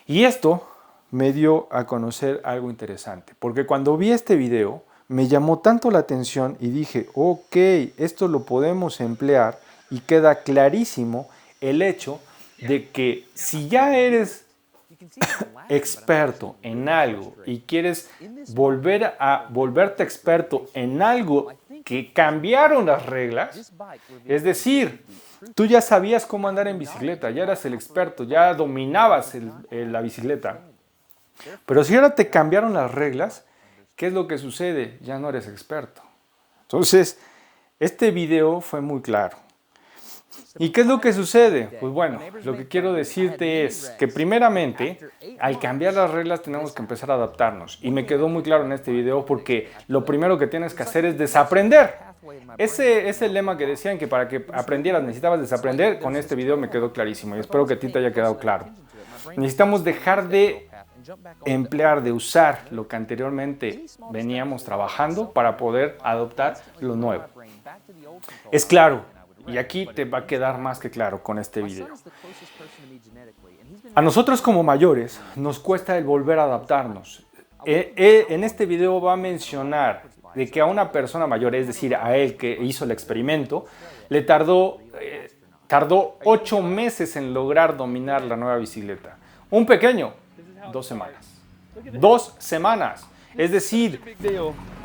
Y esto me dio a conocer algo interesante, porque cuando vi este video me llamó tanto la atención y dije, ok, esto lo podemos emplear y queda clarísimo el hecho de que si ya eres experto en algo y quieres volverte experto en algo que cambiaron las reglas, es decir, tú ya sabías cómo andar en bicicleta, ya eras el experto, ya dominabas la bicicleta, pero si ahora te cambiaron las reglas, ¿qué es lo que sucede? Ya no eres experto. Entonces, este video fue muy claro. ¿Y qué es lo que sucede? Pues bueno, lo que quiero decirte es que primeramente, al cambiar las reglas tenemos que empezar a adaptarnos. Y me quedó muy claro en este video porque lo primero que tienes que hacer es desaprender. Ese lema que decían que para que aprendieras necesitabas desaprender, con este video me quedó clarísimo y espero que a ti te haya quedado claro. Necesitamos dejar de emplear, de usar lo que anteriormente veníamos trabajando para poder adoptar lo nuevo. Es claro. Y aquí te va a quedar más que claro con este video. A nosotros como mayores nos cuesta el volver a adaptarnos. En este video va a mencionar de que a una persona mayor, es decir, a él que hizo el experimento, le tardó 8 meses en lograr dominar la nueva bicicleta. Un pequeño, 2 semanas. 2 semanas. Es decir,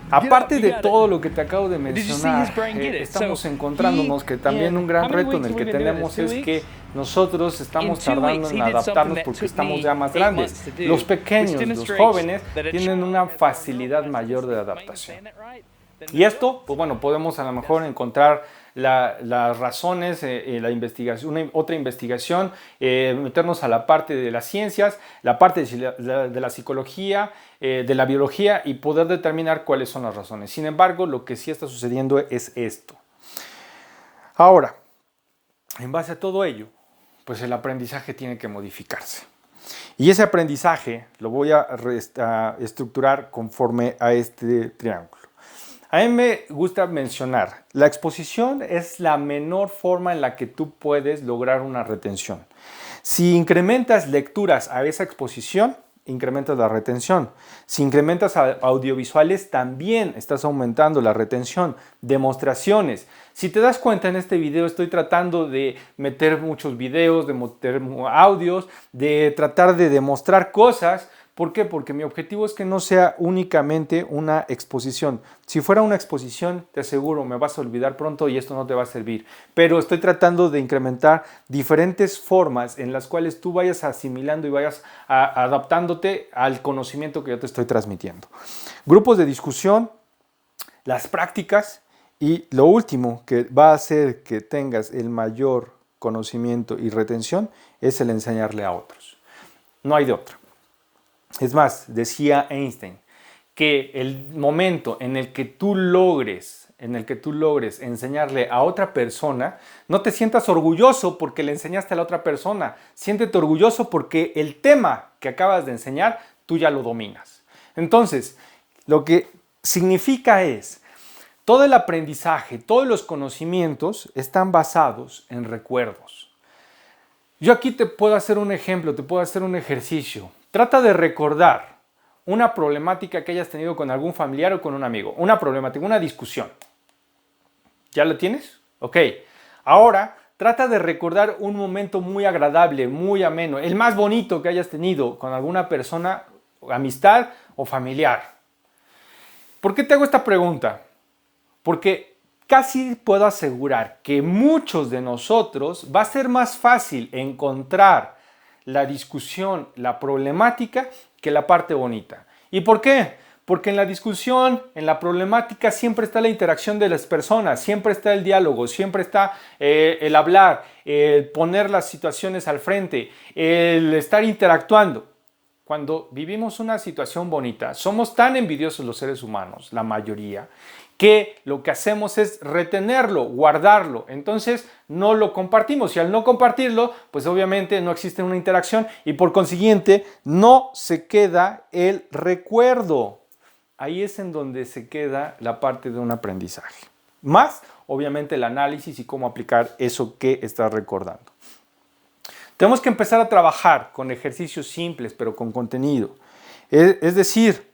aparte de todo lo que te acabo de mencionar, estamos encontrándonos que también un gran reto en el que tenemos es que nosotros estamos tardando en adaptarnos porque estamos ya más grandes. Los pequeños, los jóvenes, tienen una facilidad mayor de adaptación. Y esto, pues bueno, podemos a lo mejor encontrar las razones, la investigación, otra investigación, meternos a la parte de las ciencias, la parte de la psicología, de la biología y poder determinar cuáles son las razones. Sin embargo, lo que sí está sucediendo es esto. Ahora, en base a todo ello, pues el aprendizaje tiene que modificarse. Y ese aprendizaje lo voy a estructurar conforme a este triángulo. A mí me gusta mencionar, la exposición es la menor forma en la que tú puedes lograr una retención. Si incrementas lecturas a esa exposición, incrementas la retención. Si incrementas audiovisuales, también estás aumentando la retención. Demostraciones. Si te das cuenta en este video estoy tratando de meter muchos videos, de meter audios, de tratar de demostrar cosas. ¿Por qué? Porque mi objetivo es que no sea únicamente una exposición. Si fuera una exposición, te aseguro, me vas a olvidar pronto y esto no te va a servir. Pero estoy tratando de incrementar diferentes formas en las cuales tú vayas asimilando y vayas adaptándote al conocimiento que yo te estoy transmitiendo. Grupos de discusión, las prácticas y lo último que va a hacer que tengas el mayor conocimiento y retención es el enseñarle a otros. No hay de otra. Es más, decía Einstein que el momento en el que tú logres enseñarle a otra persona, no te sientas orgulloso porque le enseñaste a la otra persona, siéntete orgulloso porque el tema que acabas de enseñar, tú ya lo dominas. Entonces, lo que significa es, todo el aprendizaje, todos los conocimientos están basados en recuerdos. Yo aquí te puedo hacer un ejemplo, te puedo hacer un ejercicio. Trata de recordar una problemática que hayas tenido con algún familiar o con un amigo. Una problemática, una discusión. ¿Ya lo tienes? Ok. Ahora, trata de recordar un momento muy agradable, muy ameno, el más bonito que hayas tenido con alguna persona, amistad o familiar. ¿Por qué te hago esta pregunta? Porque casi puedo asegurar que muchos de nosotros va a ser más fácil encontrar la discusión, la problemática, que la parte bonita. ¿Y por qué? Porque en la discusión, en la problemática, siempre está la interacción de las personas, siempre está el diálogo, siempre está el hablar, el poner las situaciones al frente, el estar interactuando. Cuando vivimos una situación bonita, somos tan envidiosos los seres humanos, la mayoría, que lo que hacemos es retenerlo, guardarlo. Entonces no lo compartimos y al no compartirlo, pues obviamente no existe una interacción y por consiguiente no se queda el recuerdo. Ahí es en donde se queda la parte de un aprendizaje. Más, obviamente, el análisis y cómo aplicar eso que estás recordando. Tenemos que empezar a trabajar con ejercicios simples, pero con contenido. Es decir,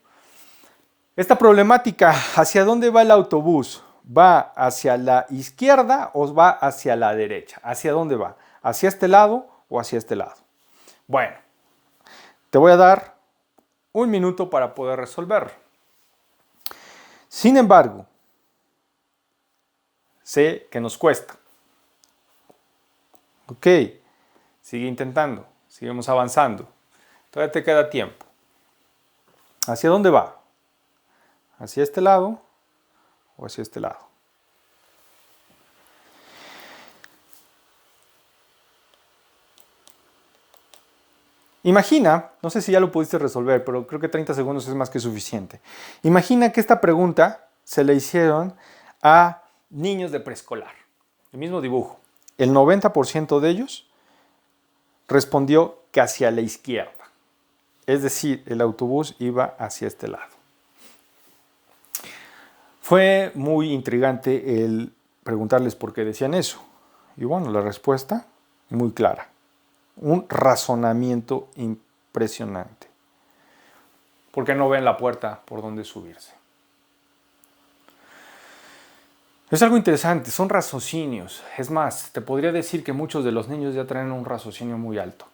esta problemática, ¿hacia dónde va el autobús? ¿Va hacia la izquierda o va hacia la derecha? ¿Hacia dónde va? ¿Hacia este lado o hacia este lado? Bueno, te voy a dar un minuto para poder resolverlo. Sin embargo, sé que nos cuesta. Ok, sigue intentando, seguimos avanzando. Todavía te queda tiempo. ¿Hacia dónde va? ¿Hacia este lado o hacia este lado? Imagina, no sé si ya lo pudiste resolver, pero creo que 30 segundos es más que suficiente. Imagina que esta pregunta se le hicieron a niños de preescolar. El mismo dibujo. El 90% de ellos respondió que hacia la izquierda. Es decir, el autobús iba hacia este lado. Fue muy intrigante el preguntarles por qué decían eso. Y bueno, la respuesta muy clara. Un razonamiento impresionante. Porque no ven la puerta por donde subirse. Es algo interesante, son raciocinios. Es más, te podría decir que muchos de los niños ya traen un raciocinio muy alto.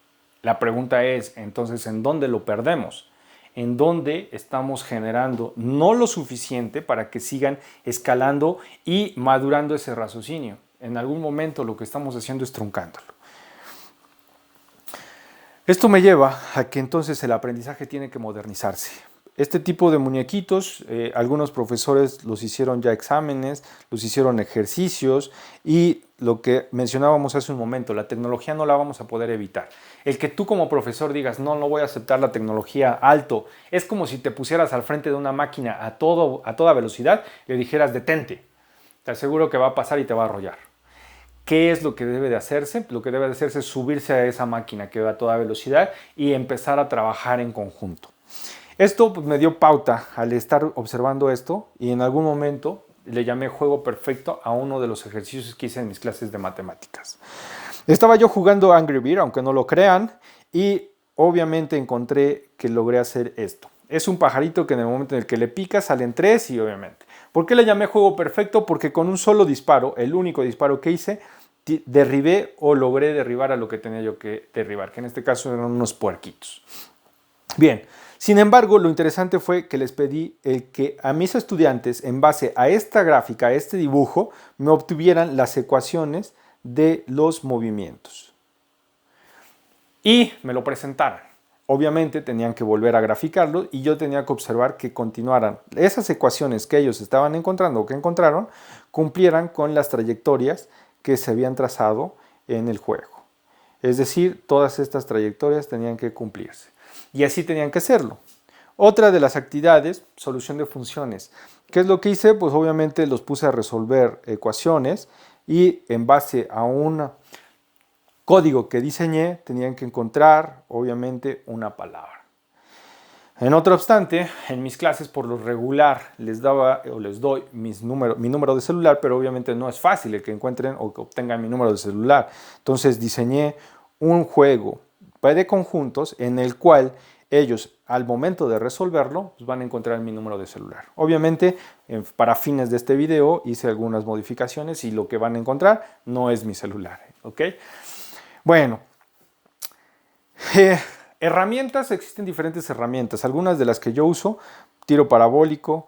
La pregunta es, entonces, ¿en dónde lo perdemos? ¿En dónde estamos generando no lo suficiente para que sigan escalando y madurando ese raciocinio? En algún momento lo que estamos haciendo es truncándolo. Esto me lleva a que entonces el aprendizaje tiene que modernizarse. Este tipo de muñequitos, algunos profesores los hicieron ya exámenes, los hicieron ejercicios y lo que mencionábamos hace un momento, la tecnología no la vamos a poder evitar. El que tú como profesor digas, no voy a aceptar la tecnología alto, es como si te pusieras al frente de una máquina a toda velocidad y le dijeras, detente. Te aseguro que va a pasar y te va a arrollar. ¿Qué es lo que debe de hacerse? Lo que debe de hacerse es subirse a esa máquina que va a toda velocidad y empezar a trabajar en conjunto. Esto pues, me dio pauta al estar observando esto y en algún momento le llamé juego perfecto a uno de los ejercicios que hice en mis clases de matemáticas. Estaba yo jugando Angry Bird, aunque no lo crean, y obviamente encontré que logré hacer esto. Es un pajarito que en el momento en el que le picas salen 3 y obviamente. ¿Por qué le llamé juego perfecto? Porque con un solo disparo, el único disparo que hice, derribé o logré derribar a lo que tenía yo que derribar, que en este caso eran unos puerquitos. Bien, sin embargo, lo interesante fue que les pedí el que a mis estudiantes, en base a esta gráfica, a este dibujo, me obtuvieran las ecuaciones de los movimientos. Y me lo presentaran. Obviamente tenían que volver a graficarlo y yo tenía que observar que continuaran esas ecuaciones que ellos estaban encontrando o que encontraron, cumplieran con las trayectorias que se habían trazado en el juego. Es decir, todas estas trayectorias tenían que cumplirse. Y así tenían que hacerlo. Otra de las actividades, solución de funciones. ¿Qué es lo que hice? Pues obviamente los puse a resolver ecuaciones y en base a un código que diseñé tenían que encontrar obviamente una palabra. En otro obstante, en mis clases por lo regular les daba o les doy mi número de celular, pero obviamente no es fácil el que encuentren o que obtengan mi número de celular. Entonces diseñé un juego de conjuntos en el cual ellos al momento de resolverlo pues van a encontrar mi número de celular. Obviamente para fines de este video hice algunas modificaciones y lo que van a encontrar no es mi celular. ¿Ok? Bueno. Herramientas, existen diferentes herramientas. Algunas de las que yo uso, tiro parabólico,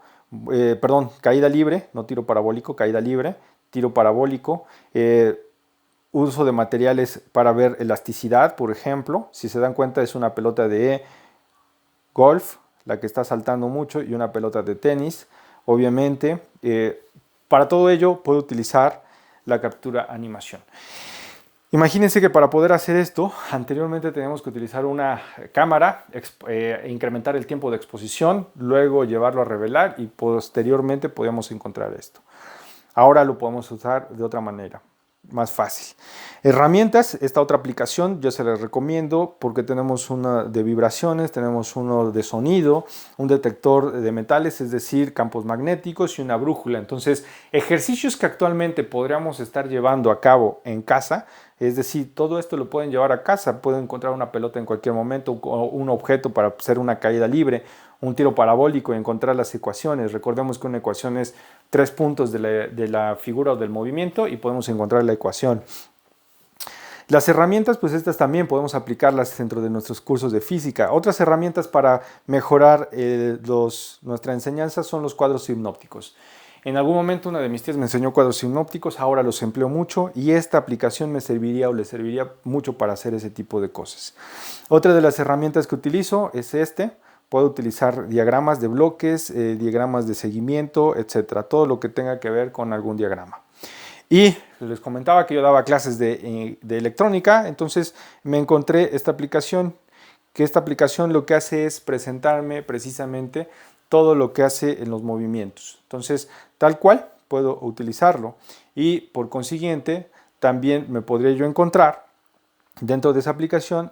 caída libre, no tiro parabólico, caída libre, tiro parabólico, uso de materiales para ver elasticidad, por ejemplo. Si se dan cuenta es una pelota de golf, la que está saltando mucho, y una pelota de tenis. Obviamente, para todo ello puedo utilizar la captura animación. Imagínense que para poder hacer esto, anteriormente teníamos que utilizar una cámara, incrementar el tiempo de exposición, luego llevarlo a revelar y posteriormente podíamos encontrar esto. Ahora lo podemos usar de otra manera, más fácil. Herramientas, esta otra aplicación yo se les recomiendo porque tenemos una de vibraciones, tenemos uno de sonido, un detector de metales, es decir, campos magnéticos y una brújula. Entonces, ejercicios que actualmente podríamos estar llevando a cabo en casa, es decir, todo esto lo pueden llevar a casa, pueden encontrar una pelota en cualquier momento, o un objeto para hacer una caída libre, un tiro parabólico y encontrar las ecuaciones. Recordemos que una ecuación es 3 puntos de la figura o del movimiento y podemos encontrar la ecuación. Las herramientas, pues estas también podemos aplicarlas dentro de nuestros cursos de física. Otras herramientas para mejorar nuestra enseñanza son los cuadros sinópticos. En algún momento una de mis tías me enseñó cuadros sinópticos, ahora los empleo mucho y esta aplicación me serviría o le serviría mucho para hacer ese tipo de cosas. Otra de las herramientas que utilizo es puedo utilizar diagramas de bloques, diagramas de seguimiento, etcétera, todo lo que tenga que ver con algún diagrama. Y les comentaba que yo daba clases de electrónica, entonces me encontré esta aplicación, que esta aplicación lo que hace es presentarme precisamente todo lo que hace en los movimientos. Entonces, tal cual puedo utilizarlo y por consiguiente también me podría yo encontrar dentro de esa aplicación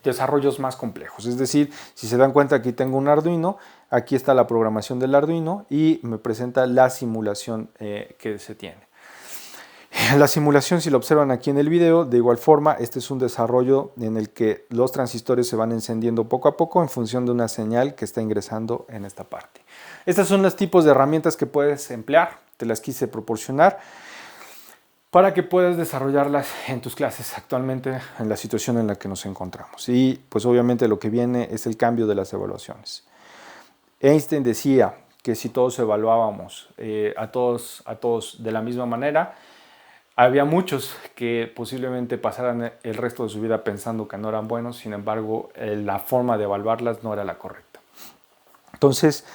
desarrollos más complejos. Es decir, si se dan cuenta, aquí tengo un Arduino, aquí está la programación del Arduino y me presenta la simulación que se tiene. La simulación, si lo observan aquí en el video, de igual forma, este es un desarrollo en el que los transistores se van encendiendo poco a poco en función de una señal que está ingresando en esta parte. Estos son los tipos de herramientas que puedes emplear, te las quise proporcionar para que puedas desarrollarlas en tus clases actualmente en la situación en la que nos encontramos. Y pues obviamente lo que viene es el cambio de las evaluaciones. Einstein decía que si todos evaluábamos a todos de la misma manera, había muchos que posiblemente pasaran el resto de su vida pensando que no eran buenos, sin embargo, la forma de evaluarlas no era la correcta. Entonces,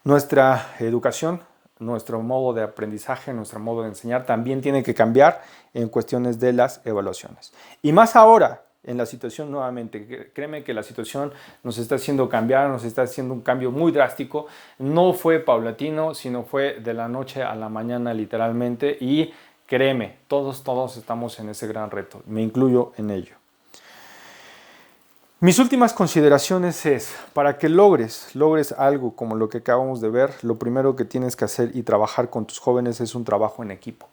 nuestra educación, nuestro modo de aprendizaje, nuestro modo de enseñar también tiene que cambiar en cuestiones de las evaluaciones. Y más ahora, en la situación nuevamente, créeme que la situación nos está haciendo cambiar, nos está haciendo un cambio muy drástico. No fue paulatino, sino fue de la noche a la mañana literalmente y créeme, todos estamos en ese gran reto, me incluyo en ello. Mis últimas consideraciones es, para que logres algo como lo que acabamos de ver, lo primero que tienes que hacer y trabajar con tus jóvenes es un trabajo en equipo.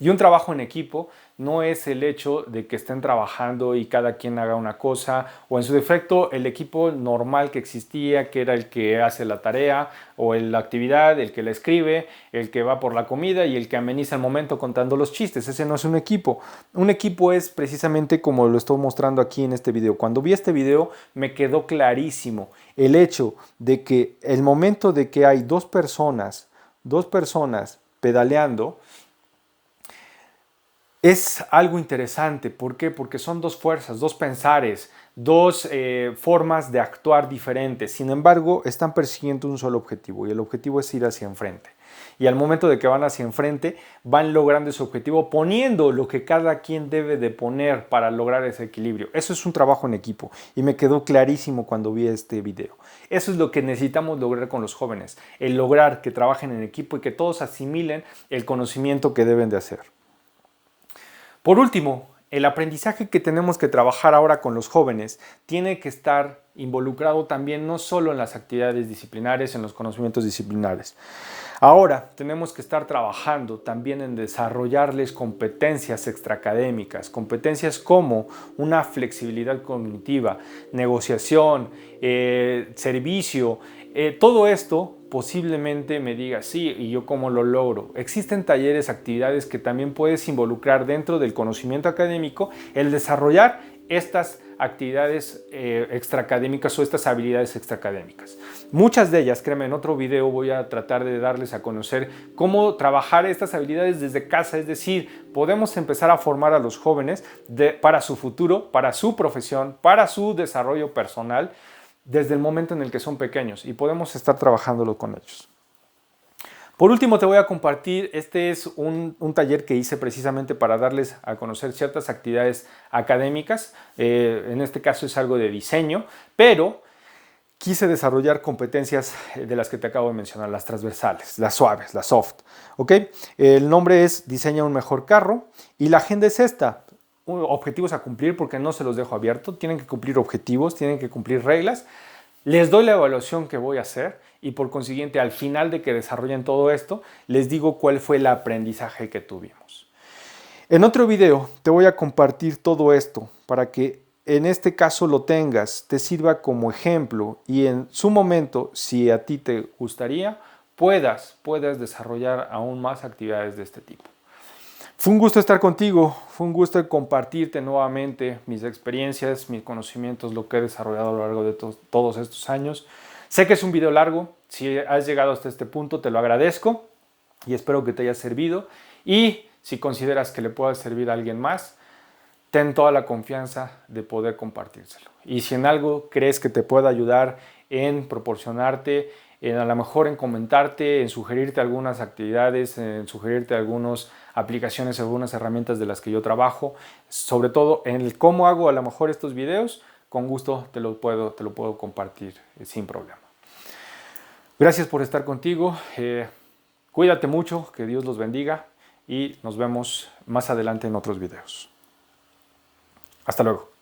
Y un trabajo en equipo no es el hecho de que estén trabajando y cada quien haga una cosa, o en su defecto el equipo normal que existía, que era el que hace la tarea o la actividad, el que la escribe, el que va por la comida y el que ameniza el momento contando los chistes. Ese no es un equipo. Un equipo es precisamente como lo estoy mostrando aquí en este video. Cuando vi este video me quedó clarísimo el hecho de que el momento de que hay dos personas pedaleando, Es algo interesante. ¿Por qué? Porque son dos fuerzas, dos pensares, dos formas de actuar diferentes. Sin embargo, están persiguiendo un solo objetivo y el objetivo es ir hacia enfrente. Y al momento de que van hacia enfrente, van logrando ese objetivo poniendo lo que cada quien debe de poner para lograr ese equilibrio. Eso es un trabajo en equipo y me quedó clarísimo cuando vi este video. Eso es lo que necesitamos lograr con los jóvenes, el lograr que trabajen en equipo y que todos asimilen el conocimiento que deben de hacer. Por último, el aprendizaje que tenemos que trabajar ahora con los jóvenes tiene que estar involucrado también no solo en las actividades disciplinares, en los conocimientos disciplinares. Ahora tenemos que estar trabajando también en desarrollarles competencias extraacadémicas, competencias como una flexibilidad cognitiva, negociación, servicio, todo esto posiblemente me diga, sí, ¿y yo cómo lo logro? Existen talleres, actividades que también puedes involucrar dentro del conocimiento académico, el desarrollar estas actividades extraacadémicas o estas habilidades extraacadémicas. Muchas de ellas, créeme, en otro video voy a tratar de darles a conocer cómo trabajar estas habilidades desde casa, es decir, podemos empezar a formar a los jóvenes para su futuro, para su profesión, para su desarrollo personal, desde el momento en el que son pequeños y podemos estar trabajándolo con ellos. Por último te voy a compartir, este es un taller que hice precisamente para darles a conocer ciertas actividades académicas, en este caso es algo de diseño, pero quise desarrollar competencias de las que te acabo de mencionar, las transversales, las suaves, las soft. ¿Ok? El nombre es Diseña un mejor carro y la agenda es esta. Objetivos a cumplir porque no se los dejo abierto, tienen que cumplir objetivos, tienen que cumplir reglas, les doy la evaluación que voy a hacer y por consiguiente al final de que desarrollen todo esto les digo cuál fue el aprendizaje que tuvimos. En otro video te voy a compartir todo esto para que en este caso lo tengas, te sirva como ejemplo y en su momento, si a ti te gustaría, puedas desarrollar aún más actividades de este tipo. Fue un gusto estar contigo, fue un gusto compartirte nuevamente mis experiencias, mis conocimientos, lo que he desarrollado a lo largo de todos estos años. Sé que es un video largo, si has llegado hasta este punto te lo agradezco y espero que te haya servido y si consideras que le pueda servir a alguien más, ten toda la confianza de poder compartírselo. Y si en algo crees que te pueda ayudar en proporcionarte, a lo mejor en comentarte, en sugerirte algunas actividades, en sugerirte algunas aplicaciones, algunas herramientas de las que yo trabajo, sobre todo en el cómo hago a lo mejor estos videos, con gusto te lo puedo compartir sin problema. Gracias por estar contigo, cuídate mucho, que Dios los bendiga y nos vemos más adelante en otros videos. Hasta luego.